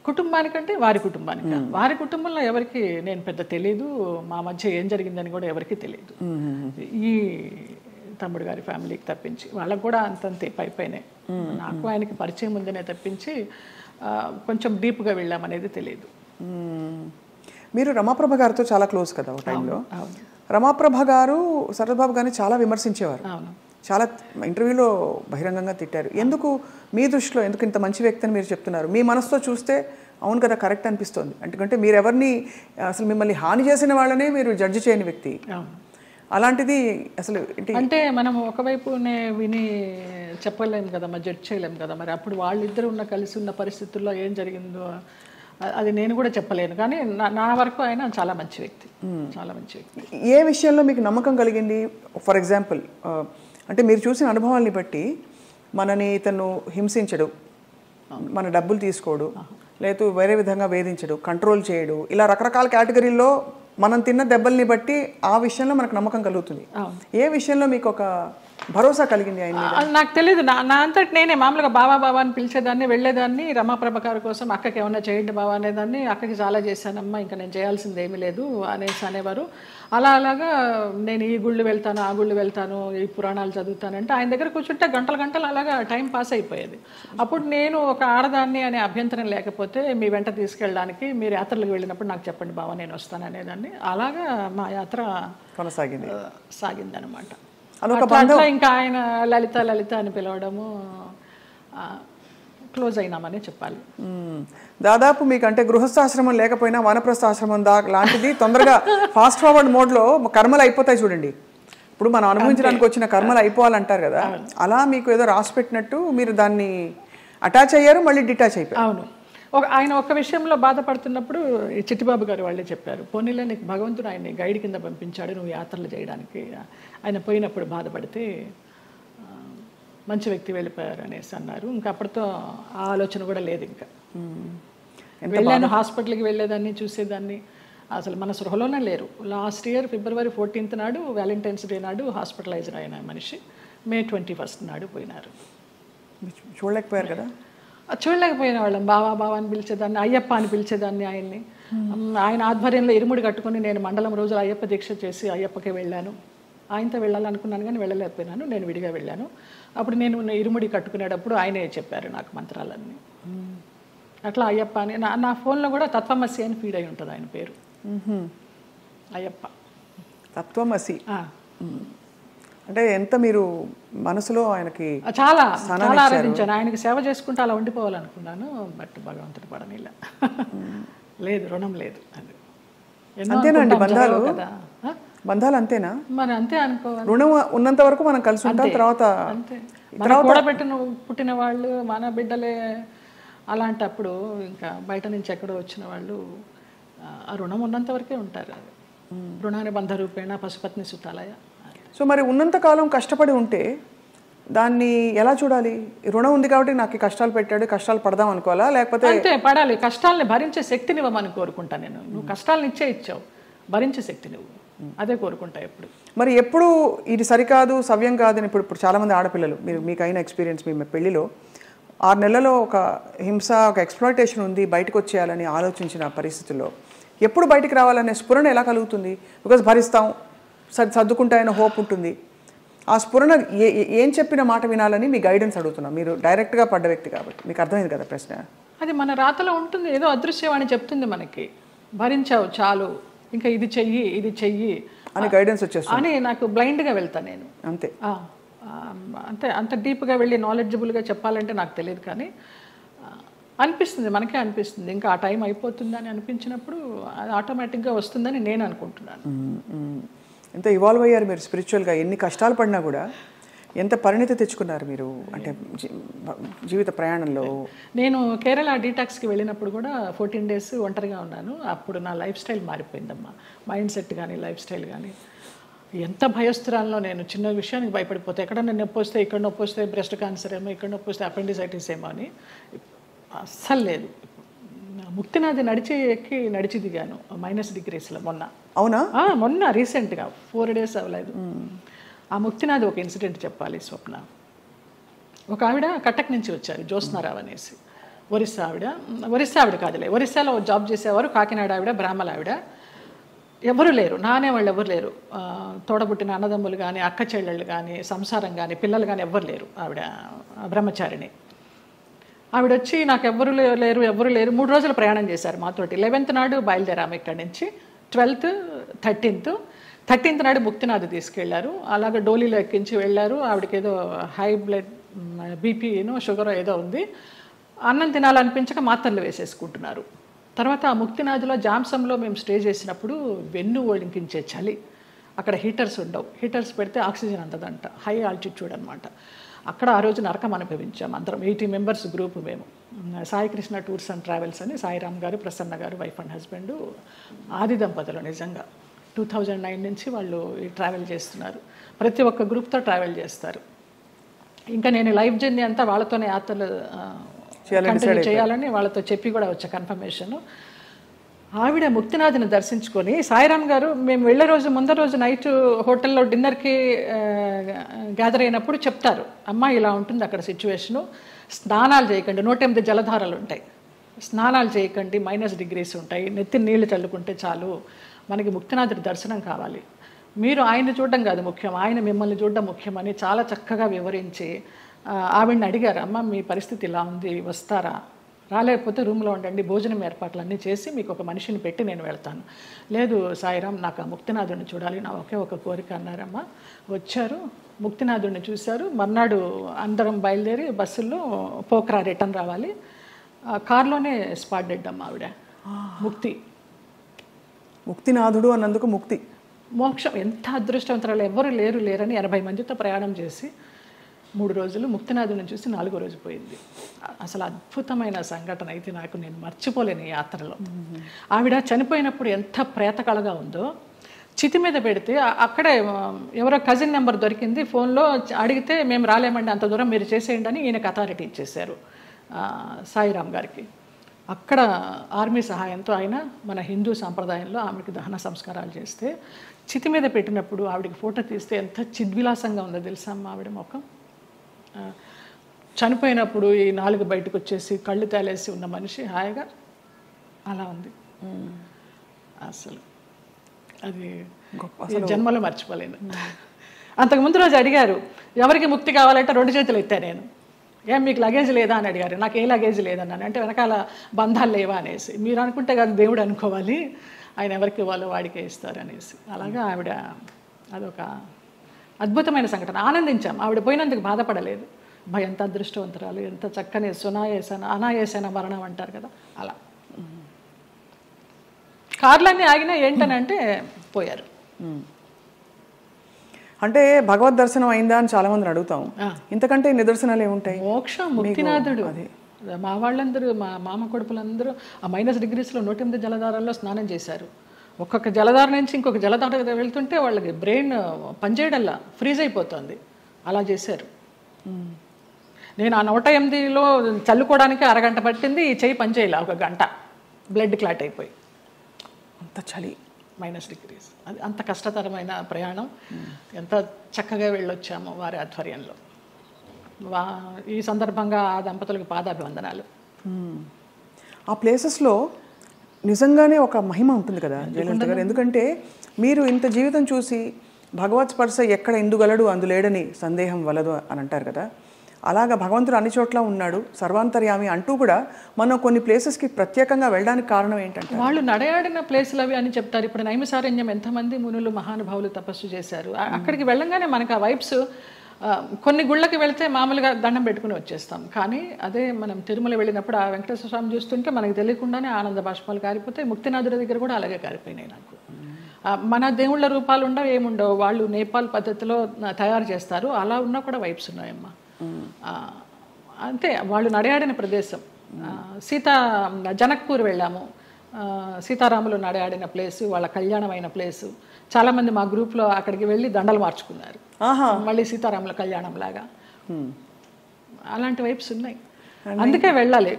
కుటుంబానికంటే వారి కుటుంబానికి, వారి కుటుంబంలో ఎవరికి నేను పెద్ద తెలీదు, మా మధ్య ఏం జరిగిందని కూడా ఎవరికి తెలియదు. ఈ తమ్ముడు గారి ఫ్యామిలీకి తప్పించి వాళ్ళకు కూడా అంతంతే పైనే. నాకు ఆయనకి పరిచయం ఉందనే తప్పించి కొంచెం డీప్గా వెళ్ళామనేది తెలియదు. మీరు రమాప్రభ గారితో చాలా క్లోజ్ కదా ఒక టైంలో. రమాప్రభ గారు శరత్బాబు గారిని చాలా విమర్శించేవారు, చాలా ఇంటర్వ్యూలో బహిరంగంగా తిట్టారు. ఎందుకు మీ దృష్టిలో ఎందుకు ఇంత మంచి వ్యక్తి అని మీరు చెప్తున్నారు? మీ మనసుతో చూస్తే అవును కదా కరెక్ట్ అనిపిస్తుంది. ఎందుకంటే మీరు ఎవరిని అసలు మిమ్మల్ని హాని చేసిన వాళ్ళనే మీరు జడ్జి చేయని వ్యక్తి. అలాంటిది అసలు అంటే మనం ఒకవైపునే విని చెప్పలేము కదా, మరి జడ్జ్ చేయలేము కదా. మరి అప్పుడు వాళ్ళిద్దరు కలిసి ఉన్న పరిస్థితుల్లో ఏం జరిగిందో అది నేను కూడా చెప్పలేను. కానీ నా వరకు ఆయన చాలా మంచి వ్యక్తి, చాలా మంచి వ్యక్తి. ఏ విషయంలో మీకు నమ్మకం కలిగింది? ఫర్ ఎగ్జాంపుల్ అంటే మీరు చూసిన అనుభవాల్ని బట్టి మనని ఇతను హింసించడు, మన డబ్బులు తీసుకోడు, లేదు వేరే విధంగా వేధించడు, కంట్రోల్ చేయడు, ఇలా రకరకాల కేటగిరీల్లో మనం తిన్న దెబ్బల్ని బట్టి ఆ విషయంలో మనకు నమ్మకం కలుగుతుంది. ఏ విషయంలో మీకు ఒక భరోసా కలిగింది ఆయన మీద? నాకు తెలియదు. నా అంతటి నేనే మామూలుగా బావా బావా అని పిలిచేదాన్ని, వెళ్ళేదాన్ని. రమాప్రభ గారి కోసం అక్కకి ఏమన్నా చేయండి బావా అనేదాన్ని. అక్కకి చాలా చేశానమ్మా, ఇంకా నేను చేయాల్సింది ఏమీ లేదు అనేవారు. అలాగా నేను ఈ గుళ్ళు వెళ్తాను, ఆ గుళ్ళు వెళ్తాను, ఈ పురాణాలు చదువుతానంటే ఆయన దగ్గర కూర్చుంటే గంటలు గంటలు అలాగా టైం పాస్ అయిపోయేది. అప్పుడు నేను ఒక ఆడదాన్ని అనే అభ్యంతరం లేకపోతే మీ వెంట తీసుకెళ్ళడానికి, మీరు యాత్రలకు వెళ్ళినప్పుడు నాకు చెప్పండి బావా నేను వస్తాను అనేదాన్ని. అలాగా మా యాత్ర సాగిందనమాట. అట్లా ఇంకా ఆయన లలిత లలిత అని పిలవడము, క్లోజ్ అయినామని చెప్పాలి. దాదాపు మీకు అంటే గృహస్థాశ్రమం లేకపోయినా వానప్రస్థాశ్రమం లాంటిది తొందరగా ఫాస్ట్ ఫార్వర్డ్ మోడ్లో కర్మలు అయిపోతాయి చూడండి. ఇప్పుడు మనం అనుభవించడానికి వచ్చిన కర్మలు అయిపోవాలంటారు కదా, అలా మీకు ఏదో రాసి పెట్టినట్టు మీరు దాన్ని అటాచ్ అయ్యారు, మళ్ళీ డిటాచ్ అయిపోయారు. అవును. ఆయన ఒక విషయంలో బాధపడుతున్నప్పుడు చిట్టిబాబు గారు వాళ్ళే చెప్పారు, పోనీలో నీకు భగవంతుడు ఆయన్ని గైడ్ కింద పంపించాడు నువ్వు యాత్రలు చేయడానికి. ఆయన పోయినప్పుడు బాధపడితే మంచి వ్యక్తి వెళ్ళిపోయారు అనేసి అన్నారు. ఇంకా అప్పటితో ఆ ఆలోచన కూడా లేదు. ఇంకా వెళ్ళాను, హాస్పిటల్కి వెళ్ళేదాన్ని, చూసేదాన్ని, అసలు మన సృహలోనే లేరు. లాస్ట్ ఇయర్ February 14th నాడు, వ్యాలంటైన్స్ డే నాడు హాస్పిటలైజ్ అయిన మనిషి May 21st నాడు పోయినారు. చూడలేకపోయారు కదా? చూడలేకపోయిన వాళ్ళం. బావా బావా అని పిలిచేదాన్ని, అయ్యప్ప అని పిలిచేదాన్ని ఆయన్ని. ఆయన ఆధ్వర్యంలో ఇరుముడి కట్టుకొని నేను మండలం రోజులు అయ్యప్ప దీక్ష చేసి అయ్యప్పకే వెళ్ళాను. ఆయనతో వెళ్ళాలనుకున్నాను కానీ వెళ్ళలేకపోయినాను, నేను విడిగా వెళ్ళాను. అప్పుడు నేను ఇరుముడి కట్టుకునేటప్పుడు ఆయనే చెప్పారు నాకు మంత్రాలన్నీ. అట్లా అయ్యప్ప అని నా ఫోన్లో కూడా తత్వమసి అని ఫీడ్ అయి ఉంటుంది ఆయన పేరు. అయ్యప్ప తత్వమసి అంటే ఎంత మీరు మనసులో ఆయనకి చాలా చాలా ఆరాధించాను. ఆయనకి సేవ చేసుకుంటూ అలా ఉండిపోవాలనుకున్నాను. బట్ భగవంతుడి పడనిలా లేదు, రుణం లేదు. అది అంతేనా అండి బంధాలు? బంధాలు అంతేనా? మరి అంతే అనుకోవాలి. రుణం ఉన్నంత వరకు మనం కలిసి ఉంటాం, తర్వాత అంతే. కూడబెట్టిన పుట్టిన వాళ్ళు మన బిడ్డలే. అలాంటప్పుడు ఇంకా బయట నుంచి ఎక్కడో వచ్చిన వాళ్ళు ఆ రుణం ఉన్నంత వరకే ఉంటారు. అది రుణాన్ని బంధ రూపేణ పశుపత్ని సుతాలయ. సో మరి ఉన్నంతకాలం కష్టపడి ఉంటే దాన్ని ఎలా చూడాలి? రుణం ఉంది కాబట్టి నాకు కష్టాలు పెట్టాడు, కష్టాలు పడదాం అనుకోవాలా? లేకపోతే అంతే పడాలి. కష్టాలని భరించే శక్తిని ఇవ్వమని కోరుకుంటా నేను. నువ్వు కష్టాలను ఇచ్చావు, భరించే శక్తి నువ్వు, అదే కోరుకుంటా ఎప్పుడు. మరి ఎప్పుడు ఇది సరికాదు, సవ్యం కాదని ఇప్పుడు చాలామంది ఆడపిల్లలు, మీకు అయిన ఎక్స్పీరియన్స్, మీ పెళ్లిలో 6 నెలల్లో ఒక హింస, ఒక ఎక్స్‌ప్లాయిటేషన్ ఉంది, బయటకు వచ్చేయాలని ఆలోచించిన పరిస్థితుల్లో ఎప్పుడు బయటికి రావాలనే స్ఫురణ ఎలా కలుగుతుంది? బికాజ్ భరిస్తాం, సర్దుకుంటాయనే హోప్ ఉంటుంది. ఆ స్ఫురణ ఏం చెప్పిన మాట వినాలని మీ గైడెన్స్ అడుగుతున్నాం. మీరు డైరెక్ట్గా పడ్డ వ్యక్తి కాబట్టి మీకు అర్థమైంది కదా ప్రశ్న. అది మన రాతలో ఉంటుంది, ఏదో అదృశ్యవాణి చెప్తుంది మనకి, భరించావు చాలు, ఇంకా ఇది చెయ్యి అని గైడెన్స్ వచ్చేస్తుంది అని. నాకు బ్లైండ్గా వెళ్తాను నేను, అంతే. అంతే అంత డీప్గా వెళ్ళి నాలెడ్జబుల్గా చెప్పాలంటే నాకు తెలియదు, కానీ అనిపిస్తుంది, మనకే అనిపిస్తుంది. ఇంకా ఆ టైం అయిపోతుందని అనిపించినప్పుడు అది ఆటోమేటిక్గా వస్తుందని నేను అనుకుంటున్నాను. ఎంత ఇవాల్వ్ అయ్యారు మీరు స్పిరిచువల్గా, ఎన్ని కష్టాలు పడినా కూడా ఎంత పరిణితి తెచ్చుకున్నారు మీరు అంటే జీవిత ప్రయాణంలో. నేను కేరళ డీటాక్స్కి వెళ్ళినప్పుడు కూడా 14 days ఒంటరిగా ఉన్నాను. అప్పుడు నా లైఫ్ స్టైల్ మారిపోయిందమ్మా, మైండ్ సెట్ కానీ లైఫ్ స్టైల్ కానీ. ఎంత భయస్తురాల్లో నేను, చిన్న విషయానికి భయపడిపోతే, ఎక్కడన్నా నొప్పి వస్తే, ఇక్కడ నొప్పి వస్తే బ్రెస్ట్ క్యాన్సర్ ఏమో, ఇక్కడ నొప్పి వస్తే అపెండిసైటిస్ ఏమో అని, అస్సలు లేదు. ముక్తినాథ్ ఎక్కి నడిచి దిగాను -డిగ్రీస్లో మొన్న. అవునా? మొన్న రీసెంట్గా 4 days అవ్వలేదు. ఆ ముక్తినాథ్ ఒక ఇన్సిడెంట్ చెప్పాలి స్వప్న. ఒక ఆవిడ కటక్ నుంచి వచ్చారు, జ్యోత్స్నారావు అనేసి, ఒరిస్సా ఆవిడ కాదులే, ఒరిస్సాలో జాబ్ చేసేవారు, కాకినాడ ఆవిడ, బ్రాహ్మణ ఆవిడ. ఎవరు లేరు, నానే వాళ్ళు ఎవరు లేరు, తోడబుట్టిన అన్నదమ్ములు కానీ అక్క చెల్లెళ్ళు కానీ సంసారం కానీ పిల్లలు కానీ ఎవ్వరు లేరు. ఆవిడ బ్రహ్మచారిణి. ఆవిడ వచ్చి నాకు ఎవరు లేరు 3 రోజులు ప్రయాణం చేశారు మాతోటి. 11th నాడు బయలుదేరాము ఇక్కడి నుంచి, 12th 13th నాడు ముక్తినాథ్ తీసుకెళ్లారు. అలాగే డోలీలో ఎక్కించి వెళ్ళారు. ఆవిడకి ఏదో హై బ్లడ్ బీపీను షుగర్ ఏదో ఉంది. అన్నం తినాలనిపించక మాత్రలు వేసేసుకుంటున్నారు. తర్వాత ఆ ముక్తినాథ్లో జామ్సంలో మేము స్టే చేసినప్పుడు వెన్ను ఒలికించే చలి, అక్కడ హీటర్స్ ఉండవు, హీటర్స్ పెడితే ఆక్సిజన్ అందదంట, హై ఆల్టిట్యూడ్ అనమాట. అక్కడ ఆ రోజు నరకం అనుభవించాం అందరం, 80 members గ్రూప్ మేము. Sai Krishna tours and travels అని సాయిరామ్ గారు, ప్రసన్న గారు, వైఫ్ అండ్ హస్బెండ్, ఆది దంపతులు. నిజంగా 2009 నుంచి వాళ్ళు ఈ ట్రావెల్ చేస్తున్నారు. ప్రతి ఒక్క గ్రూప్తో ట్రావెల్ చేస్తారు. ఇంకా నేను లైఫ్ జర్నీ అంతా వాళ్ళతోనే యాత్రలు కంటిన్యూ చేయాలని వాళ్ళతో చెప్పి కూడా వచ్చా కన్ఫర్మేషన్. ఆవిడ ముక్తినాథ్ని దర్శించుకొని, సాయిరామ్ గారు మేము వెళ్ళే రోజు ముందర రోజు నైట్ హోటల్లో డిన్నర్కి గ్యాదర్ అయినప్పుడు చెప్తారు, అమ్మ ఇలా ఉంటుంది అక్కడ సిచ్యువేషను, స్నానాలు చేయకండి, 108 జలధారలు ఉంటాయి, స్నానాలు చేయకండి, -degrees ఉంటాయి, నెత్తి నీళ్లు చల్లుకుంటే చాలు, మనకి ముక్తినాథుడి దర్శనం కావాలి, మీరు ఆయన చూడడం కాదు ముఖ్యం, ఆయన మిమ్మల్ని చూడడం ముఖ్యమని చాలా చక్కగా వివరించి ఆవిడని అడిగారు, అమ్మ మీ పరిస్థితి ఇలా ఉంది, వస్తారా, రాలేకపోతే రూమ్లో ఉండండి, భోజనం ఏర్పాట్లన్నీ చేసి మీకు ఒక మనిషిని పెట్టి నేను వెళ్తాను. లేదు సాయిరామ్, నాకు ఆ ముక్తినాథుడిని చూడాలి, నా ఒకే ఒక కోరిక అన్నారమ్మ. వచ్చారు, ముక్తినాథుడిని చూశారు. మర్నాడు అందరం బయలుదేరి బస్సుల్లో పోక్రా రిటర్న్ రావాలి. కార్లోనే స్పాట్ డెడ్ అమ్మ ఆవిడ. ముక్తినాథుడు అన్నందుకు ముక్తి, మోక్షం. ఎంత అదృష్టవంతరాలు, ఎవరు లేరని 80 మందితో ప్రయాణం చేసి 3 రోజులు ముక్తినాథుని చూసి 4వ రోజు పోయింది. అసలు అద్భుతమైన సంఘటన అయితే నాకు, నేను మర్చిపోలేను ఈ యాత్రలో. ఆవిడ చనిపోయినప్పుడు ఎంత ప్రేతకళగా ఉందో, చితి మీద పెడితే అక్కడే ఎవరో కజిన్ నెంబర్ దొరికింది, ఫోన్లో అడిగితే మేము రాలేమండి, అంత దూరం మీరు చేసేయండి అని ఈయనకు అథారిటీ ఇచ్చేశారు సాయిరామ్ గారికి. అక్కడ ఆర్మీ సహాయంతో ఆయన మన హిందూ సాంప్రదాయంలో ఆమెకి దహన సంస్కారాలు చేస్తే, చితి మీద పెట్టినప్పుడు ఆవిడకి ఫోటో తీస్తే ఎంత చిద్విలాసంగా ఉందో తెలుసా అమ్మ ఆవిడ ముఖం. చనిపోయినప్పుడు ఈ 4 బయటకు వచ్చేసి కళ్ళు తేలేసి ఉన్న మనిషి హాయిగా అలా ఉంది. అసలు అది జన్మలో మర్చిపోలేను. అంతకుముందు రోజు అడిగారు, ఎవరికి ముక్తి కావాలంటే 2 చేతులు ఎత్తా నేను, ఏం మీకు లగేజ్ లేదా అని అడిగారు. నాకు ఏ లగేజ్ లేదన్నాను. అంటే వెనకాల బంధాలు లేవా అనేసి. మీరు అనుకుంటే కాదు దేవుడు అనుకోవాలి, ఆయన ఎవరికి ఇవ్వాలో వాడికే ఇస్తారు అనేసి. అలాగా ఆవిడ అదొక అద్భుతమైన సంఘటన. ఆనందించాం, ఆవిడ పోయినందుకు బాధపడలేదు. ఎంత అదృష్టవంతరాలు, ఎంత చక్కని అనాయాసన మరణం అంటారు కదా, అలా. కార్లన్నీ ఆగినా ఏంటనంటే పోయారు. అంటే భగవద్ దర్శనం అయిందా అని చాలా మందిని అడుగుతాం, ఇంతకంటే నిదర్శనాలు ఏముంటాయి? మోక్షం, ముక్తినాథుడు. మా వాళ్ళందరూ, మా మామ కొడుకులందరూ ఆ -degreesలో 108 జలధారాల్లో స్నానం చేశారు. ఒక్కొక్క జలధార నుంచి ఇంకొక జలధార వెళ్తుంటే వాళ్ళకి బ్రెయిన్ పనిచేయడల్లా ఫ్రీజ్ అయిపోతుంది, అలా చేశారు. నేను ఆ 108లో చల్లుకోవడానికి అరగంట పట్టింది, ఈ చెయ్యి పనిచేయాల 1 గంట, బ్లడ్ క్లాట్ అయిపోయి. అంత చలి, -degrees. అది అంత కష్టతరమైన ప్రయాణం. ఎంత చక్కగా వెళ్ళొచ్చాము వారి ఆధ్వర్యంలో. ఈ సందర్భంగా ఆ దంపతులకు పాదాభివందనాలు. ఆ ప్లేసెస్లో నిజంగానే ఒక మహిమ ఉంటుంది కదా జయలలిత గారు, ఎందుకంటే మీరు ఇంత జీవితం చూసి భగవత్ స్పర్శ ఎక్కడ ఎందుగలడు అందులేడని సందేహం వలదు అని అంటారు కదా, అలాగా భగవంతుడు అన్ని చోట్ల ఉన్నాడు, సర్వాంతర్యామి అంటూ కూడా మనం కొన్ని ప్లేసెస్కి ప్రత్యేకంగా వెళ్ళడానికి కారణం ఏంటంటే వాళ్ళు నడయాడిన ప్లేసులు అవి అని చెప్తారు. ఇప్పుడు నైమిసారణ్యం ఎంతమంది మునులు మహానుభావులు తపస్సు చేశారు. అక్కడికి వెళ్ళంగానే మనకు ఆ వైబ్స్, కొన్ని గుళ్ళకి వెళ్తే మామూలుగా దండం పెట్టుకుని వచ్చేస్తాం, కానీ అదే మనం తిరుమల వెళ్ళినప్పుడు ఆ వెంకటేశ్వర స్వామి చూస్తుంటే మనకు తెలియకుండానే ఆనంద బాష్పాలు కారిపోతాయి. ముక్తినాథుడి దగ్గర కూడా అలాగే కారిపోయినాయి నాకు. మన దేవుళ్ళ రూపాలు ఉండవు, ఏముండవు, వాళ్ళు నేపాల్ పద్ధతిలో తయారు చేస్తారు, అలా ఉన్నా కూడా వైబ్స్ ఉన్నాయమ్మా. అంతే, వాళ్ళు నడయాడిన ప్రదేశం. జనక్పూర్ వెళ్ళాము, సీతారాములు నడయాడిన ప్లేసు, వాళ్ళ కళ్యాణమైన ప్లేసు. చాలామంది మా గ్రూప్లో అక్కడికి వెళ్ళి దండలు మార్చుకున్నారు, మళ్ళీ సీతారాముల కళ్యాణం లాగా. అలాంటి వైబ్స్ ఉన్నాయి. అందుకే వెళ్ళాలి.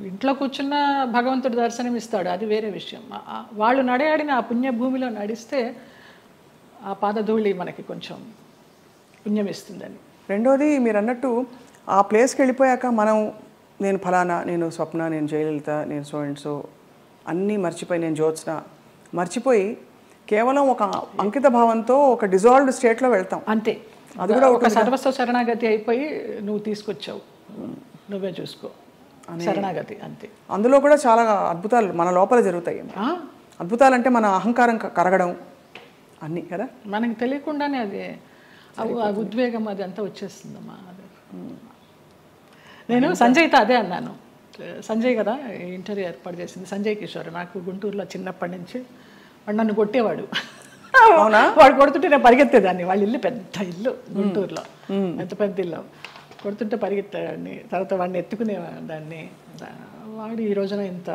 ఇంట్లో కూర్చున్న భగవంతుడు దర్శనం ఇస్తాడు, అది వేరే విషయం. వాళ్ళు నడయాడిన ఆ పుణ్యభూమిలో నడిస్తే ఆ పాదధూళి మనకి కొంచెం పుణ్యం ఇస్తుందని. రెండోది మీరు అన్నట్టు ఆ ప్లేస్కి వెళ్ళిపోయాక మనం నేను ఫలానా, నేను స్వప్న, నేను జయలలిత, నేను సో అండ్ సో అన్నీ మర్చిపోయి, నేను జ్యోత్స్న మర్చిపోయి కేవలం ఒక అంకిత భావంతో ఒక డిజాల్వ్డ్ స్టేట్లో వెళ్తాం అంతే. అది కూడా ఒక సర్వస్వ శరణాగతి అయిపోయి నువ్వు తీసుకొచ్చావు, నువ్వే చూసుకో, శరణాగతి అంతే. అందులో కూడా చాలా అద్భుతాలు మన లోపల జరుగుతాయి. అద్భుతాలు అంటే మన అహంకారం కరగడం అన్నీ కదా, మనకి తెలియకుండానే అది ఆ ఉద్వేగం అది అంతా వచ్చేస్తుందమ్మా. నేను సంజయ్తో అదే అన్నాను. సంజయ్ కదా ఇంటర్వ్యూ ఏర్పాటు చేసింది, సంజయ్ కిషోర్. నాకు గుంటూరులో చిన్నప్పటి నుంచి వాడు నన్ను కొట్టేవాడు. వాడు కొడుతుంటే నేను పరిగెత్తేదాన్ని. వాళ్ళ ఇల్లు పెద్ద ఇల్లు గుంటూరులో, ఎంత పెద్ద ఇల్లు. కొడుతుంటే పరిగెత్తేవాడిని, తర్వాత వాడిని ఎత్తుకునేదాన్ని. వాడు ఈ రోజున ఇంత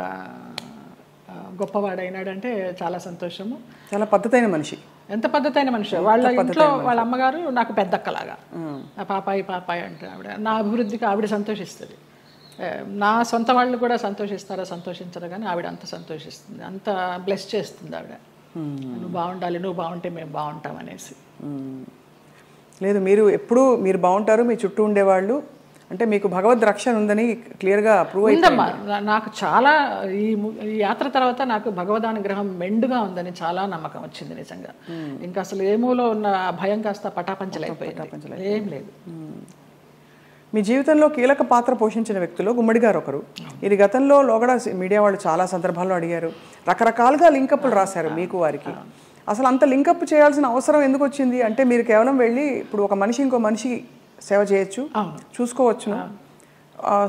గొప్పవాడైనాడంటే చాలా సంతోషము. చాలా పద్ధతైన మనిషి. ఎంత పద్ధతైన మనిషి. వాళ్ళ ఇంట్లో వాళ్ళ అమ్మగారు నాకు పెద్దక్కలాగా, నా పాపాయి పాపాయి అంటే ఆవిడ. నా అభివృద్ధికి ఆవిడ సంతోషిస్తుంది. నా సొంత వాళ్ళు కూడా సంతోషిస్తారా సంతోషించరా, కానీ ఆవిడ అంత సంతోషిస్తుంది, అంత బ్లెస్ చేస్తుంది ఆవిడ. నువ్వు బాగుండాలి, నువ్వు బాగుంటే మేము బాగుంటాం అనేసి. లేదు, మీరు ఎప్పుడు మీరు బాగుంటారు, మీ చుట్టూ ఉండేవాళ్ళు అంటే మీకు భగవద్ రక్షణ ఉందని క్లియర్గా ప్రూవ్ అయిందమ్మా. నాకు చాలా ఈ యాత్ర తర్వాత నాకు భగవదానుగ్రహం మెండుగా ఉందని చాలా నమ్మకం వచ్చింది నిజంగా. ఇంకా అసలు ఏమూలో ఉన్న భయం కాస్త పటాపంచలైపోయింది, ఏం లేదు. మీ జీవితంలో కీలక పాత్ర పోషించిన వ్యక్తులు గుమ్మడి గారు ఒకరు. ఇది గతంలో లోగడ మీడియా వాళ్ళు చాలా సందర్భాల్లో అడిగారు, రకరకాలుగా లింకప్లు రాశారు మీకు వారికి. అసలు అంత లింకప్ చేయాల్సిన అవసరం ఎందుకు వచ్చింది? అంటే మీరు కేవలం వెళ్ళి ఇప్పుడు ఒక మనిషి ఇంకో మనిషి సేవ చేయొచ్చు, చూసుకోవచ్చు,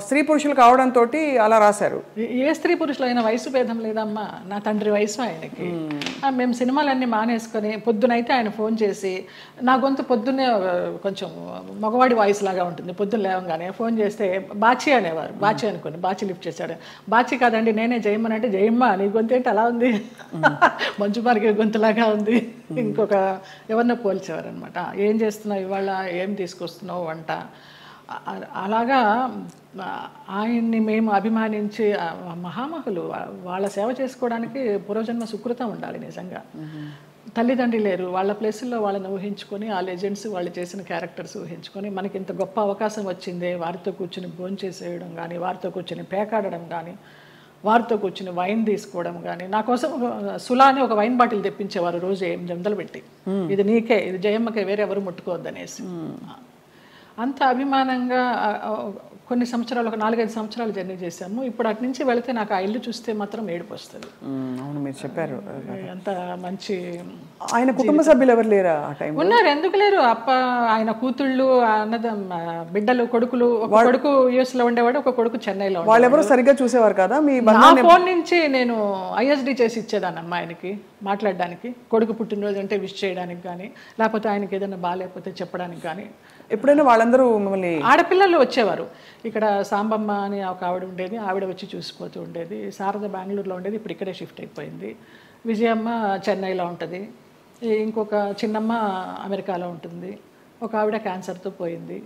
స్త్రీ పురుషులు కావడంతో అలా రాశారు. ఏ స్త్రీ పురుషులు అయినా వయసు భేదం లేదమ్మా. నా తండ్రి వయసు ఆయనకి. మేము సినిమాలన్నీ మానేసుకొని పొద్దునైతే ఆయన ఫోన్ చేసి, నా గొంతు పొద్దున్నే కొంచెం మగవాడి వాయిస్ లాగా ఉంటుంది. పొద్దున్న లేవగానే ఫోన్ చేస్తే బాచి అనేవారు. బాచి అనుకోండి, బాచి లిఫ్ట్ చేశాడు. బాచి కాదండి నేనే జయమ్మని అంటే, జయమ్మ నీ గొంతు ఏంటి అలా ఉంది, మంచు మార్గ గొంతులాగా ఉంది. ఇంకొక ఎవరినో పోల్చేవారు అనమాట. ఏం చేస్తున్నావు ఇవాళ, ఏం తీసుకొస్తున్నావు వంట. అలాగా ఆయన్ని మేము అభిమానించి మహామహులు. వాళ్ళ సేవ చేసుకోవడానికి పూర్వజన్మ సుకృతం ఉండాలి నిజంగా. తల్లిదండ్రి లేరు, వాళ్ళ ప్లేసుల్లో వాళ్ళని ఊహించుకొని, ఆ లెజెండ్స్ వాళ్ళు చేసిన క్యారెక్టర్స్ ఊహించుకొని మనకి ఇంత గొప్ప అవకాశం వచ్చింది. వారితో కూర్చుని భోంచేసేయడం కానీ, వారితో కూర్చుని పేకాడడం కానీ, వారితో కూర్చుని వైన్ తీసుకోవడం కానీ. నా కోసం సులా అని ఒక వైన్ బాటిల్ తెప్పించేవారు రోజు 800 పెట్టి, ఇది నీకే, ఇది జయమ్మకే, వేరే ఎవరు ముట్టుకోవద్దనేసి. అంత అభిమానంగా కొన్ని సంవత్సరాలు, ఒక 4-5 సంవత్సరాలు జర్నీ చేశాము. ఇప్పుడు అటు నుంచి వెళితే నాకు ఆ ఇల్లు చూస్తే మాత్రం ఏడుపు వస్తుంది. అవును, మీరు చెప్పారు. అంత మంచి. ఆయన కుటుంబ సభ్యులు ఎవరు లేరా ఆ టైం? ఉన్నారు, ఎందుకు లేరు. ఆయన కూతుళ్ళు, బిడ్డలు, కొడుకులు. ఒక కొడుకు US లో ఉండేవాడు, ఒక కొడుకు చెన్నైలో. వాళ్ళు ఎవరు సరిగ్గా చూసేవారు కదా? మీ నా ఫోన్ నుంచి నేను ISD చేసి ఇచ్చేదాన్ని అమ్మాయికి మాట్లాడడానికి. కొడుకు పుట్టినరోజు అంటే విష్ చేయడానికి కానీ, లేకపోతే ఆయనకి ఏదైనా బాగాలేకపోతే చెప్పడానికి కానీ. ఎప్పుడైనా వాళ్ళందరూ మిమ్మల్ని, ఆడపిల్లలు వచ్చేవారు. ఇక్కడ సాంబమ్మ అని ఒక ఆవిడ ఉండేది, ఆవిడ వచ్చి చూసిపోతూ ఉండేది. శారద బెంగళూరులో ఉండేది, ఇప్పుడు ఇక్కడే షిఫ్ట్ అయిపోయింది. విజయమ్మ చెన్నైలో ఉంటుంది, ఇంకొక చిన్నమ్మ అమెరికాలో ఉంటుంది, ఒక ఆవిడ క్యాన్సర్తో పోయింది.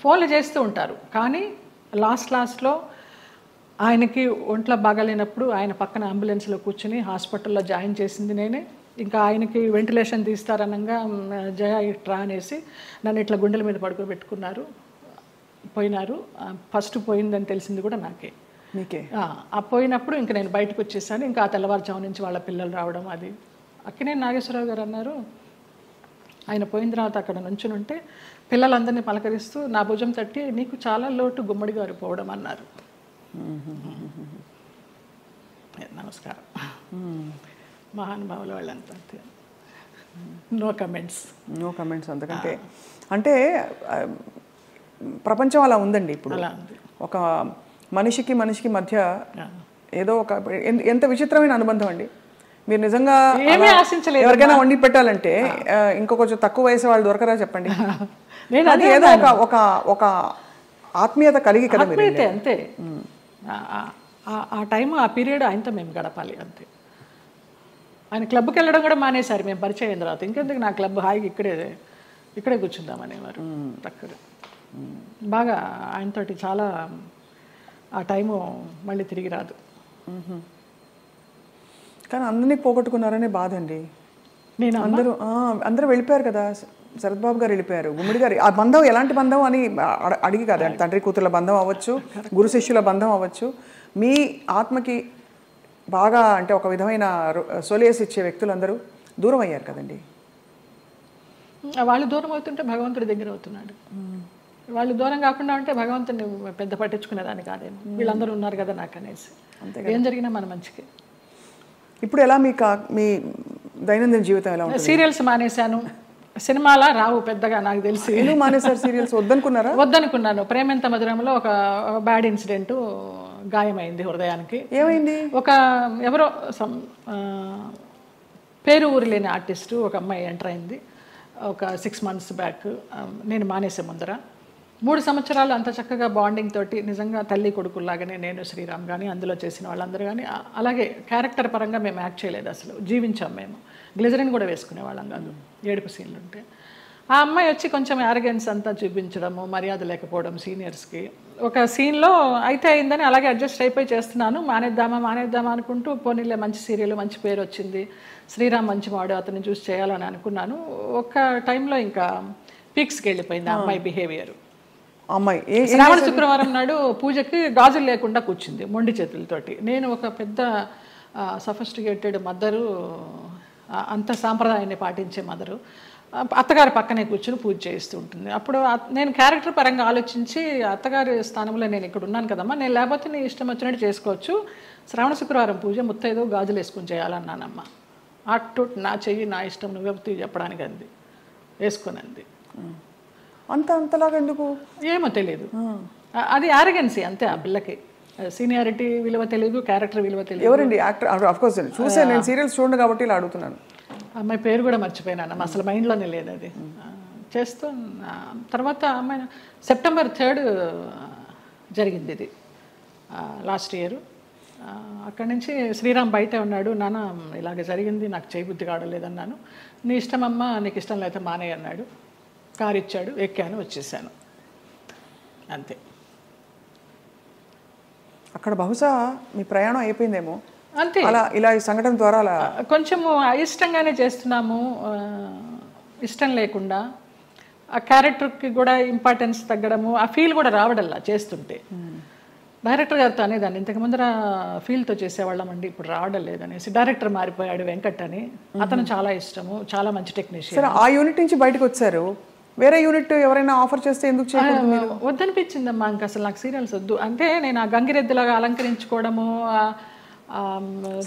ఫోన్లు చేస్తూ ఉంటారు. కానీ లాస్ట్లో ఆయనకి ఒంట్లో బాగాలేనప్పుడు ఆయన పక్కన అంబులెన్స్లో కూర్చుని హాస్పిటల్లో జాయిన్ చేసింది నేనే. ఇంకా ఆయనకి వెంటిలేషన్ తీస్తారనగా జయ ఇట్రా అనేసి నన్ను ఇట్లా గుండెల మీద పడుకోబెట్టుకున్నారు, పోయినారు. ఫస్ట్ పోయిందని తెలిసింది కూడా నాకే. మీకే? పోయినప్పుడు ఇంకా నేను బయటకు వచ్చేసాను. ఇంకా ఆ తెల్లవారుజాము నుంచి వాళ్ళ పిల్లలు రావడం అది. అక్కినేని నాగేశ్వరరావు గారు అన్నారు, ఆయన పోయిన తర్వాత అక్కడ నుంచుని ఉంటే పిల్లలందరినీ పలకరిస్తూ నా భుజం తట్టి, నీకు చాలా లోటు గుమ్మడి గారు పోవడం అన్నారు. నమస్కారం. మహానుభావులు వాళ్ళంతా. No comments. అంతకంటే అంటే ప్రపంచం అలా ఉందండి ఇప్పుడు. ఒక మనిషికి మధ్య ఏదో ఒక ఎంత విచిత్రమైన అనుబంధం అండి. మీరు నిజంగా ఎవరికైనా వండి పెట్టాలంటే ఇంకో కొంచెం తక్కువ వయసు వాళ్ళు దొరకరా చెప్పండి. అది ఏదో ఒక ఆత్మీయత కలిగి కదా. అంతే. ఆ టైం, ఆ పీరియడ్ ఆయనతో మేము గడపాలి అంతే. ఆయన క్లబ్కి వెళ్ళడం కూడా మానేశారు మేము పరిచయం అయిన తర్వాత. ఇంకెందుకు నా క్లబ్, హాయిగా ఇక్కడే కూర్చుందామనేవారు అక్కడ. బాగా ఆయనతోటి చాలా ఆ టైము మళ్ళీ తిరిగి రాదు. కానీ అందరినీ పోగొట్టుకున్నారనే బాధ అండి. నేను అందరూ వెళ్ళిపోయారు కదా, శరత్ బాబు గారు వెళ్ళిపోయారు, గుమ్మడి గారు. ఆ బంధం ఎలాంటి బంధం అని అడిగి కాదు, తండ్రి కూతుర్ల బంధం అవ్వచ్చు, గురు శిష్యుల బంధం అవ్వచ్చు. మీ ఆత్మకి బాగా అంటే ఒక విధమైన సొలేస్ ఇచ్చే వ్యక్తులందరూ దూరం అయ్యారు కదండి. వాళ్ళు దూరం అవుతుంటే భగవంతుడి దగ్గర అవుతున్నాడు. వాళ్ళు దూరం కాకుండా ఉంటే భగవంతుని పెద్ద పట్టించుకునేదాన్ని కాదేమో. వీళ్ళందరూ ఉన్నారు కదా నాకు అనేసి, ఏం జరిగినా మన మంచికి. ఇప్పుడు ఎలా మీ దైనందిన జీవితం ఎలా ఉంటుంది? సీరియల్స్ మానేశాను, సినిమాలా రావు పెద్దగా నాకు తెలిసి. ఎందుకు మానేశారు సీరియల్స్? వద్దనుకున్నారా? వద్దనుకున్నాను. ప్రేమెంత మధురంలో ఒక బ్యాడ్ ఇన్సిడెంట్, గాయమైంది హృదయానికి. ఏమైంది? ఒక ఎవరో పేరు ఊరు లేని ఆర్టిస్టు ఒక అమ్మాయి ఎంటర్ అయింది ఒక 6 months బ్యాక్. నేను మానేసే ముందర 3 సంవత్సరాలు అంత చక్కగా బాండింగ్ తోటి నిజంగా తల్లి కొడుకుల్లాగానే నేను, శ్రీరామ్ కానీ అందులో చేసిన వాళ్ళందరూ కానీ అలాగే క్యారెక్టర్ పరంగా మేము యాక్ట్ చేయలేదు, అసలు జీవించాం మేము. గ్లిజరిన్ కూడా వేసుకునేవాళ్ళం కాదు ఏడుపు సీన్లు ఉంటే. ఆ అమ్మాయి వచ్చి కొంచెం యారగెన్స్ అంతా చూపించడము, మర్యాద లేకపోవడం సీనియర్స్కి. ఒక సీన్లో అయితే అయిందని అలాగే అడ్జస్ట్ అయిపోయి చేస్తున్నాను. మానేద్దామా అనుకుంటూ పోనీలే మంచి సీరియల్, మంచి పేరు వచ్చింది, శ్రీరామ్ మంచివాడు, అతన్ని చూసి చేయాలని అనుకున్నాను. ఒక టైంలో ఇంకా పీక్స్కి వెళ్ళిపోయింది ఆ అమ్మాయి బిహేవియర్. అమ్మాయి శ్రావణ శుక్రవారం నాడు పూజకి గాజులు లేకుండా కూర్చుంది మొండి చేతులతోటి. నేను ఒక పెద్ద సఫిస్టికేటెడ్ మదరు, అంత సాంప్రదాయాన్ని పాటించే మదరు, అత్తగారి పక్కనే కూర్చుని పూజ చేస్తూ ఉంటుంది. అప్పుడు నేను క్యారెక్టర్ పరంగా ఆలోచించి అత్తగారి స్థానంలో నేను ఇక్కడ ఉన్నాను కదమ్మా, నేను లేకపోతే నీ ఇష్టం వచ్చినట్టు చేసుకోవచ్చు, శ్రావణ శుక్రవారం పూజ ముత్తైదో గాజులు వేసుకుని చేయాలన్నానమ్మ. అటు నా చెయ్యి నా ఇష్టం నువ్వెప్పుడు చెప్పడానికి అంది, వేసుకొని అంది. అంతలాగా ఎందుకు ఏమో తెలియదు, అది ఆరగెన్సీ అంతే. ఆ పిల్లకి సీనియారిటీ విలువ తెలియదు, క్యారెక్టర్ విలువ తెలియదు. ఎవరండి యాక్టర్? ఆఫ్ కోర్స్ చూసే, నేను సీరియల్స్ చూడండి కాబట్టి ఇలా అడుగుతున్నాను. అమ్మాయి పేరు కూడా మర్చిపోయినాను, అసలు మైండ్లోనే లేదు అది. చేస్తూ తర్వాత అమ్మాయి September 3 జరిగింది ఇది, లాస్ట్ ఇయర్. అక్కడి నుంచి శ్రీరామ్ బయటే ఉన్నాడు. నాన్న ఇలాగ జరిగింది, నాకు చేయబుద్ధి కావడలేదన్నాను. నీ ఇష్టం అమ్మ, నీకు ఇష్టం లేకపోతే మానే అన్నాడు. కారు ఇచ్చాడు, ఎక్కాను, వచ్చేసాను, అంతే. అక్కడ బహుశా మీ ప్రయాణం అయిపోయిందేమో అంతే. అలా ఇలా ఈ సంఘటన ద్వారా అలా కొంచెము అయిష్టంగానే చేస్తున్నాము, ఇష్టం లేకుండా. ఆ క్యారెక్టర్కి కూడా ఇంపార్టెన్స్ తగ్గడము, ఆ ఫీల్ కూడా రావడల్లా చేస్తుంటే. డైరెక్టర్ గారితో అనేదాన్ని, ఇంతకు ముందర ఫీల్తో చేసేవాళ్ళం అండి, ఇప్పుడు రావడం లేదనేసి. డైరెక్టర్ మారిపోయాడు, వెంకట్ అని, అతను చాలా ఇష్టము, చాలా మంచి టెక్నీషియన్. సరే, ఆ యూనిట్ నుంచి బయటకు వచ్చారు, వేరే యూనిట్ ఎవరైనా ఆఫర్ చేస్తే ఎందుకు చేయకూడదు? వద్దనిపించిందమ్మా, ఇంకా అసలు నాకు సీరియల్స్ వద్దు. అంటే నేను ఆ గంగిరెద్దులాగా అలంకరించుకోవడము,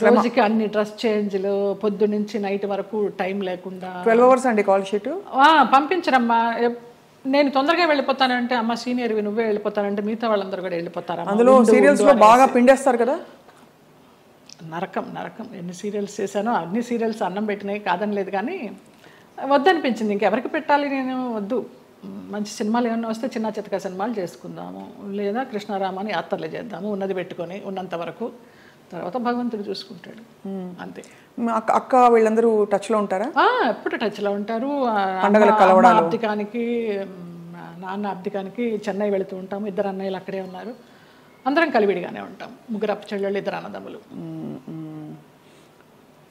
రోజుకి అన్ని డ్రెస్ చేంజ్లు, పొద్దు నుంచి నైట్ వరకు టైం లేకుండా. 12 hours అండి కాల్ షీట్. పంపించరమ్మా. నేను తొందరగా వెళ్ళిపోతానంటే, అమ్మ సీనియర్వి నువ్వే వెళ్ళిపోతానంటే మిగతా వాళ్ళందరూ కూడా వెళ్ళిపోతారా? అందులో సీరియల్స్ లో బాగా పిండేస్తారు కదా. నరకం. ఎన్ని సీరియల్స్ చేశానో అన్ని సీరియల్స్ అన్నం పెట్టినాయి, కాదని లేదు. కానీ వద్దనిపించింది, ఇంకెవరికి పెట్టాలి, నేను వద్దు. మంచి సినిమాలు ఏమన్నా వస్తే చిన్న చితక సినిమాలు చేసుకుందాము, లేదా కృష్ణారామాని యాత్రలు చేద్దాము, ఉన్నది పెట్టుకొని ఉన్నంత వరకు. తర్వాత భగవంతుడు చూసుకుంటాడు, అంతే. అక్క వీళ్ళందరూ టచ్లో ఉంటారా? ఎప్పుడు టచ్లో ఉంటారు. అబ్దికానికి, నాన్న అబ్దికానికి చెన్నై వెళుతూ ఉంటాము. 2 అన్నయ్యలు అక్కడే ఉన్నారు, అందరం కలివిడిగానే ఉంటాం. 3 అప్పచెల్లెళ్ళు, 2 అన్నదమ్ములు.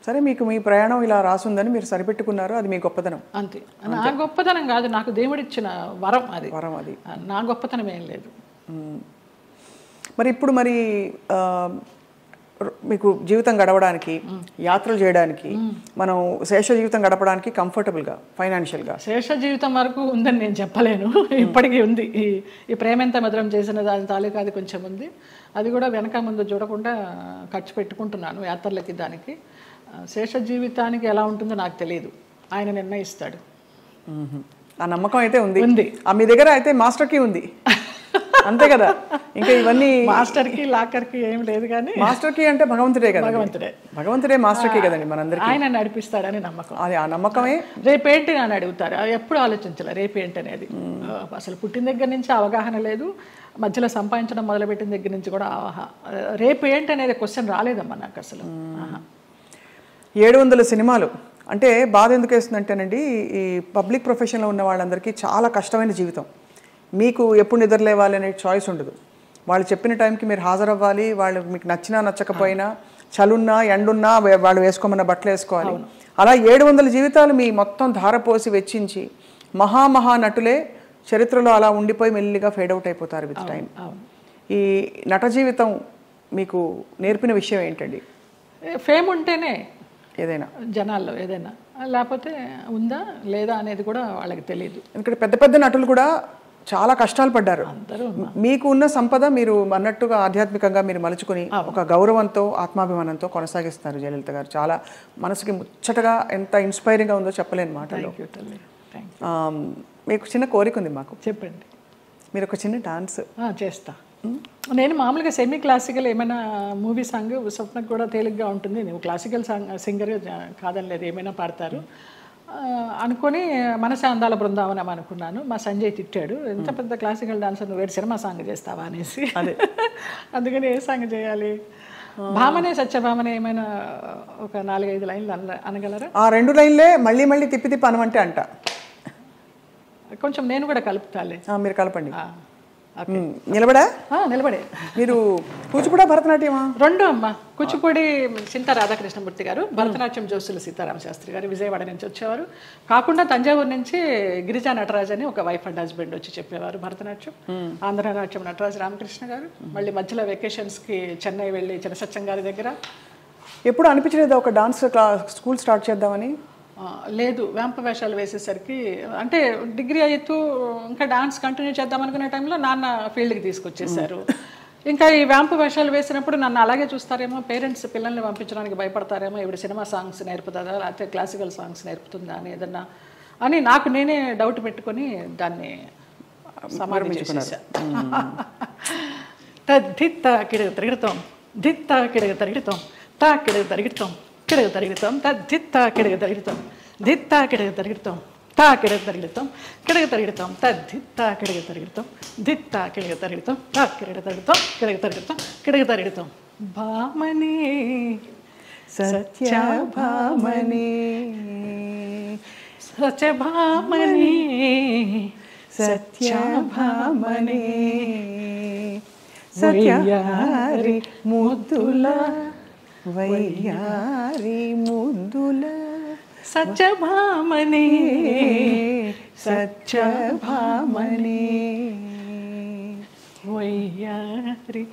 సరే, మీకు మీ ప్రయాణం ఇలా రాసుందని మీరు సరిపెట్టుకున్నారు, అది మీ గొప్పతనం. అంతే. నా గొప్పతనం కాదు, నాకు దేవుడిచ్చిన వరం అది. నా గొప్పతనం ఏం లేదు. మరి ఇప్పుడు మీకు జీవితం గడవడానికి, యాత్రలు చేయడానికి, మనం శేష జీవితం గడపడానికి కంఫర్టబుల్గా ఫైనాన్షియల్గా? శేష జీవితం వరకు ఉందని నేను చెప్పలేను, ఇప్పటికీ ఉంది. ఈ ప్రేమెంత మధురం చేసిన దాని తాలూకా అది కొంచెం ఉంది. అది కూడా వెనక ముందు చూడకుండా ఖర్చు పెట్టుకుంటున్నాను యాత్రలకి, దానికి. శేష జీవితానికి ఎలా ఉంటుందో నాకు తెలియదు, ఆయన నిర్ణయిస్తాడు. ఆ నమ్మకం అయితే ఉంది. మీ దగ్గర అయితే మాస్టర్ కీ ఉంది, అంతే కదా? ఇంకా ఇవన్నీ మాస్టర్ కి లాకర్ కి ఏం లేదు, కానీ మాస్టర్ కీ అంటే భగవంతుడే కదా. భగవంతుడే మాస్టర్ కీ కదండి మనందరికీ. ఆయన నడిపిస్తాడని నమ్మకం. అది ఆ నమ్మకమే. రేపేంటి అని అడుగుతారు, ఎప్పుడు ఆలోచించాలి రేపేంటి అనేది. అసలు పుట్టిన దగ్గర నుంచి అవగాహన లేదు, మధ్యలో సంపాదించడం మొదలుపెట్టిన దగ్గర నుంచి కూడా రేపు ఏంటి అనేది క్వశ్చన్ రాలేదమ్మా నాకు అసలు. 700 సినిమాలు అంటే బాధ ఎందుకు వేస్తుందంటేనండి, ఈ పబ్లిక్ ప్రొఫెషన్లో ఉన్న వాళ్ళందరికీ చాలా కష్టమైన జీవితం. మీకు ఎప్పుడు నిద్ర లేవాలి అనే చాయిస్ ఉండదు. వాళ్ళు చెప్పిన టైంకి మీరు హాజరవ్వాలి. వాళ్ళు మీకు నచ్చినా నచ్చకపోయినా, చలున్నా ఎండున్నా వాళ్ళు వేసుకోమన్న బట్టలు వేసుకోవాలి. అలా 700 జీవితాలు మీ మొత్తం ధారపోసి వెచ్చించి మహా నటులే చరిత్రలో అలా ఉండిపోయి మెల్లిగా ఫేడ్ అవుట్ అయిపోతారు విత్ టైం. ఈ నట జీవితం మీకు నేర్పిన విషయం ఏంటండి? ఫేమ్ ఉంటేనే ఏదైనా జనాల్లో ఏదైనా, లేకపోతే ఉందా లేదా అనేది కూడా వాళ్ళకి తెలియదు. ఎందుకంటే పెద్ద పెద్ద నటులు కూడా చాలా కష్టాలు పడ్డారు. మీకు ఉన్న సంపద మీరు అన్నట్టుగా ఆధ్యాత్మికంగా మీరు మలుచుకుని ఒక గౌరవంతో ఆత్మాభిమానంతో కొనసాగిస్తున్నారు జయలలిత గారు. చాలా మనసుకి ముచ్చటగా ఎంత ఇన్స్పైరింగ్గా ఉందో చెప్పలేని మాటలు. మీకు చిన్న కోరిక ఉంది మాకు. చెప్పండి. మీరు ఒక చిన్న డాన్స్ చేస్తా. నేను మామూలుగా సెమీ క్లాసికల్ ఏమైనా మూవీ సాంగ్ స్వప్నకు కూడా తేలిగ్గా ఉంటుంది. నువ్వు క్లాసికల్ సింగర్ కాదని లేదు, ఏమైనా పాడతారు అనుకొని మనసే అందాల బృందావనం అనుకున్నాను. మా సంజయ్ తిట్టాడు, ఎంత పెద్ద క్లాసికల్ డాన్సర్ నువ్వు సినిమా సాంగ్ చేస్తావా అనేసి. అందుకని ఏ సాంగ్ చేయాలి? భామనే సత్యభామనే ఏమైనా ఒక 4-5 లైన్లు అనగలరా? ఆ 2 లైన్లే మళ్ళీ మళ్ళీ తిప్పి అనమంటే అంట. కొంచెం నేను కూడా కలుపుతాలే. మీరు కలపండి. నిలబడే మీరు కూచిపూడి భరతనాట్యమా? 2 అమ్మ. కూచిపూడి చింతా రాధాకృష్ణమూర్తి గారు, భరతనాట్యం జోసుల సీతారామ శాస్త్రి గారు విజయవాడ నుంచి వచ్చేవారు. కాకుండా తంజావూరు నుంచి గిరిజా నటరాజ్ అని ఒక వైఫ్ అండ్ హస్బెండ్ వచ్చి చెప్పేవారు భరతనాట్యం. ఆంధ్రనాట్యం నటరాజ్ రామకృష్ణ గారు. మళ్ళీ మధ్యలో వెకేషన్స్కి చెన్నై వెళ్ళి చినసత్యం గారి దగ్గర. ఎప్పుడు అనిపించలేదు ఒక డాన్స్ స్కూల్ స్టార్ట్ చేద్దామని? లేదు, వేంప వేషాలు వేసేసరికి అంటే డిగ్రీ అవుతూ ఇంకా డాన్స్ కంటిన్యూ చేద్దాం అనుకునే టైంలో నాన్న ఫీల్డ్కి తీసుకొచ్చేసారు. ఇంకా ఈ వేంప వేషాలు వేసినప్పుడు నన్ను అలాగే చూస్తారేమో, పేరెంట్స్ పిల్లల్ని పంపించడానికి భయపడతారేమో, ఇప్పుడు సినిమా సాంగ్స్ నేర్పుతుందా లేకపోతే క్లాసికల్ సాంగ్స్ నేర్పుతుందా అని ఏదన్నా అని నాకు నేనే డౌట్ పెట్టుకొని దాన్ని సమాధానం ధిత్త కిడగ తిరుగుతాం, ధిత్త కిడగ తిరుగుతాం, తా కిడగ తిరుగుతాం, కిడగ తిరుగుతాం, తద్దిత్త కిడగ తిరుగుతాం, దిత్త కిడగ తిరుగుతాం, తా కిడగ తిరుగుతాం, కిడగ తిరుగుతాం, తద్దిత్త కిడగ తిరుగుతాం, దిత్త కిడగ తిరుగుతాం, తా కిడగ తిరుగుతాం, కిడగ తిరుగుతాం, కిడగ తిరుగుతాం. భామని సత్యభామని సత్యభామని సత్యభామని సత్యారి ముద్దుల వయ్యారి ముద్దుల సత్యభామని సత్యభామని వయ్యారి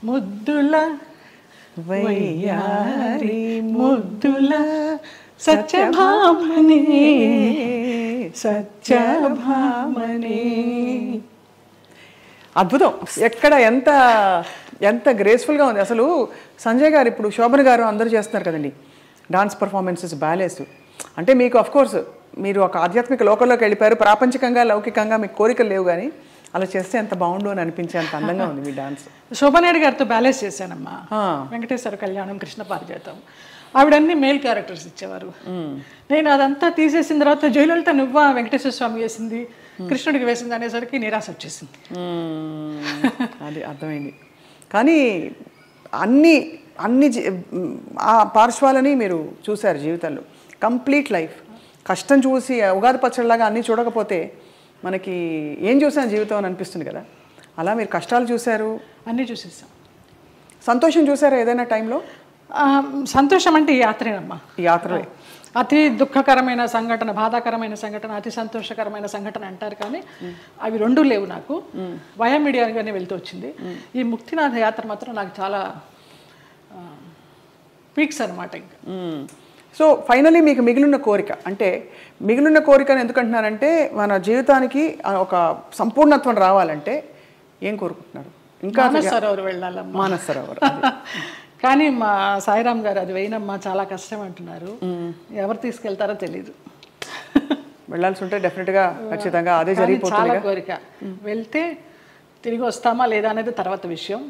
ముద్దుల వయ్యారి ముద్దుల సత్యభామని సత్యభామని. అద్భుతం. ఎక్కడ ఎంత ఎంత గ్రేస్ఫుల్గా ఉంది అసలు. సంజయ్ గారు ఇప్పుడు శోభన్ గారు అందరూ చేస్తున్నారు కదండి డాన్స్ పర్ఫార్మెన్సెస్, బ్యాలేస్. అంటే మీకు అఫ్కోర్స్ మీరు ఒక ఆధ్యాత్మిక లోకంలోకి వెళ్ళిపోయారు. ప్రాపంచికంగా లౌకికంగా మీకు కోరికలు లేవు, కానీ అలా చేస్తే ఎంత బాగుండు అని అనిపించే అంత అందంగా ఉంది మీ డాన్స్. శోభనాయుడు గారితో బ్యాలెన్స్ చేశానమ్మా. వెంకటేశ్వర కళ్యాణం, కృష్ణ పారిజాతం, ఆవిడన్నీ మేల్ క్యారెక్టర్స్ ఇచ్చేవారు. నేను అదంతా తీసేసిన తర్వాత జయలలిత నువ్వా వెంకటేశ్వర స్వామి వేసింది, కృష్ణుడికి వేసింది అనేసరికి నిరాశ వచ్చేసింది. అది అర్థమైంది. కానీ అన్ని అన్ని ఆ పార్శ్వాలని మీరు చూశారు జీవితంలో. కంప్లీట్ లైఫ్ కష్టం చూసి ఉగాది పచ్చడిలాగా అన్నీ చూడకపోతే మనకి ఏం చూసాను జీవితం అని అనిపిస్తుంది కదా. అలా మీరు కష్టాలు చూశారు, అన్నీ చూసేసాం. సంతోషం చూసారా ఏదైనా టైంలో? సంతోషం అంటే ఈ యాత్రేనమ్మా. ఈ యాత్రలే. అతి దుఃఖకరమైన సంఘటన, బాధాకరమైన సంఘటన, అతి సంతోషకరమైన సంఘటన అంటారు, కానీ అవి 2 లేవు నాకు. వయా మీడియాగానే వెళ్తూ వచ్చింది. ఈ ముక్తినాథ యాత్ర మాత్రం నాకు చాలా పీక్స్ అనమాట. ఇంకా సో ఫైనలీ మీకు మిగిలిన కోరిక, అంటే మిగిలిన కోరికను ఎందుకంటున్నారంటే మన జీవితానికి ఒక సంపూర్ణత్వం రావాలంటే ఏం కోరుకుంటున్నారు? ఇంకా మానస సరోవర్ వెళ్ళాలమ్మా. మానస సరోవర్. కానీ మా సాయిరామ్ గారు అది వేయనమ్మా చాలా కష్టం అంటున్నారు. ఎవరు తీసుకెళ్తారో తెలీదు. వెళ్ళాల్సి ఉంటే డెఫినెట్గా ఖచ్చితంగా అదే జరిగిపోతుంది. చాలా కోరిక. వెళ్తే తిరిగి వస్తామా లేదా అనేది తర్వాత విషయం.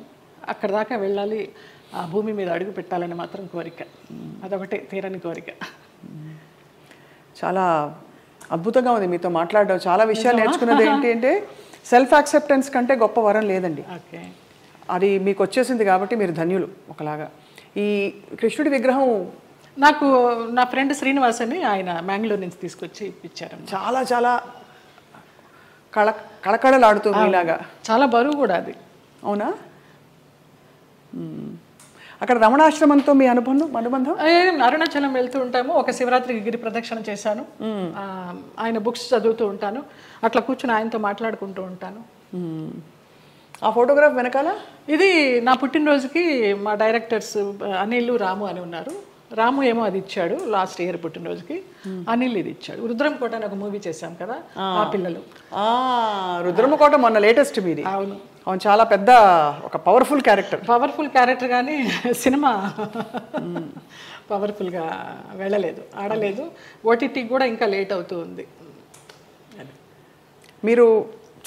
అక్కడ దాకా వెళ్ళాలి, ఆ భూమి మీద అడుగు పెట్టాలని మాత్రం కోరిక. అదొకటి తీరని కోరిక. చాలా అద్భుతంగా ఉంది మీతో మాట్లాడడం. చాలా విషయాలు నేర్చుకున్నది ఏంటి అంటే సెల్ఫ్ యాక్సెప్టెన్స్ కంటే గొప్ప వరం లేదండి. ఓకే, అది మీకు వచ్చేసింది కాబట్టి మీరు ధన్యులు. ఒకలాగా ఈ కృష్ణుడి విగ్రహం నాకు నా ఫ్రెండ్ శ్రీనివాస్ అని ఆయన మ్యాంగ్లూర్ నుంచి తీసుకొచ్చి ఇప్పించారు. చాలా చాలా కళకళలాడుతూ మీలాగా. చాలా బరువు కూడా అది. అవునా? అక్కడ రమణాశ్రమంతో మీ అనుబంధం? అరుణాచలం వెళ్తూ ఉంటాము. ఒక శివరాత్రికి గిరి ప్రదక్షిణ చేశాను. ఆయన బుక్స్ చదువుతూ ఉంటాను. అట్లా కూర్చుని ఆయనతో మాట్లాడుకుంటూ ఉంటాను. ఆ ఫోటోగ్రాఫ్ వెనకాల ఇది నా పుట్టినరోజుకి మా డైరెక్టర్స్ అనిల్, రాము అని ఉన్నారు. రాము ఏమో అది ఇచ్చాడు లాస్ట్ ఇయర్ పుట్టినరోజుకి. అనిల్ ఇది ఇచ్చాడు. రుద్రంకోట అని ఒక మూవీ చేశాం కదా, ఆ పిల్లలు. రుద్రమకోట మొన్న లేటెస్ట్ మీది. అవును, అవును, చాలా పెద్ద ఒక పవర్ఫుల్ క్యారెక్టర్ కానీ సినిమా పవర్ఫుల్గా వెళ్ళలేదు, ఆడలేదు. ఓటీటీకి కూడా ఇంకా లేట్ అవుతూ ఉంది. మీరు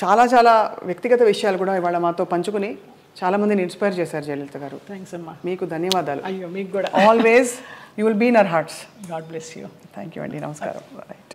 చాలా వ్యక్తిగత విషయాలు కూడా ఇవాళ మాతో పంచుకుని చాలామందిని ఇన్స్పైర్ చేశారు జయలలిత గారు. థ్యాంక్స్ అమ్మా. మీకు ధన్యవాదాలు. అయ్యో, మీకు కూడా. Always you will be in our hearts. God bless you. Thank you అండి. నమస్కారం. రైట్.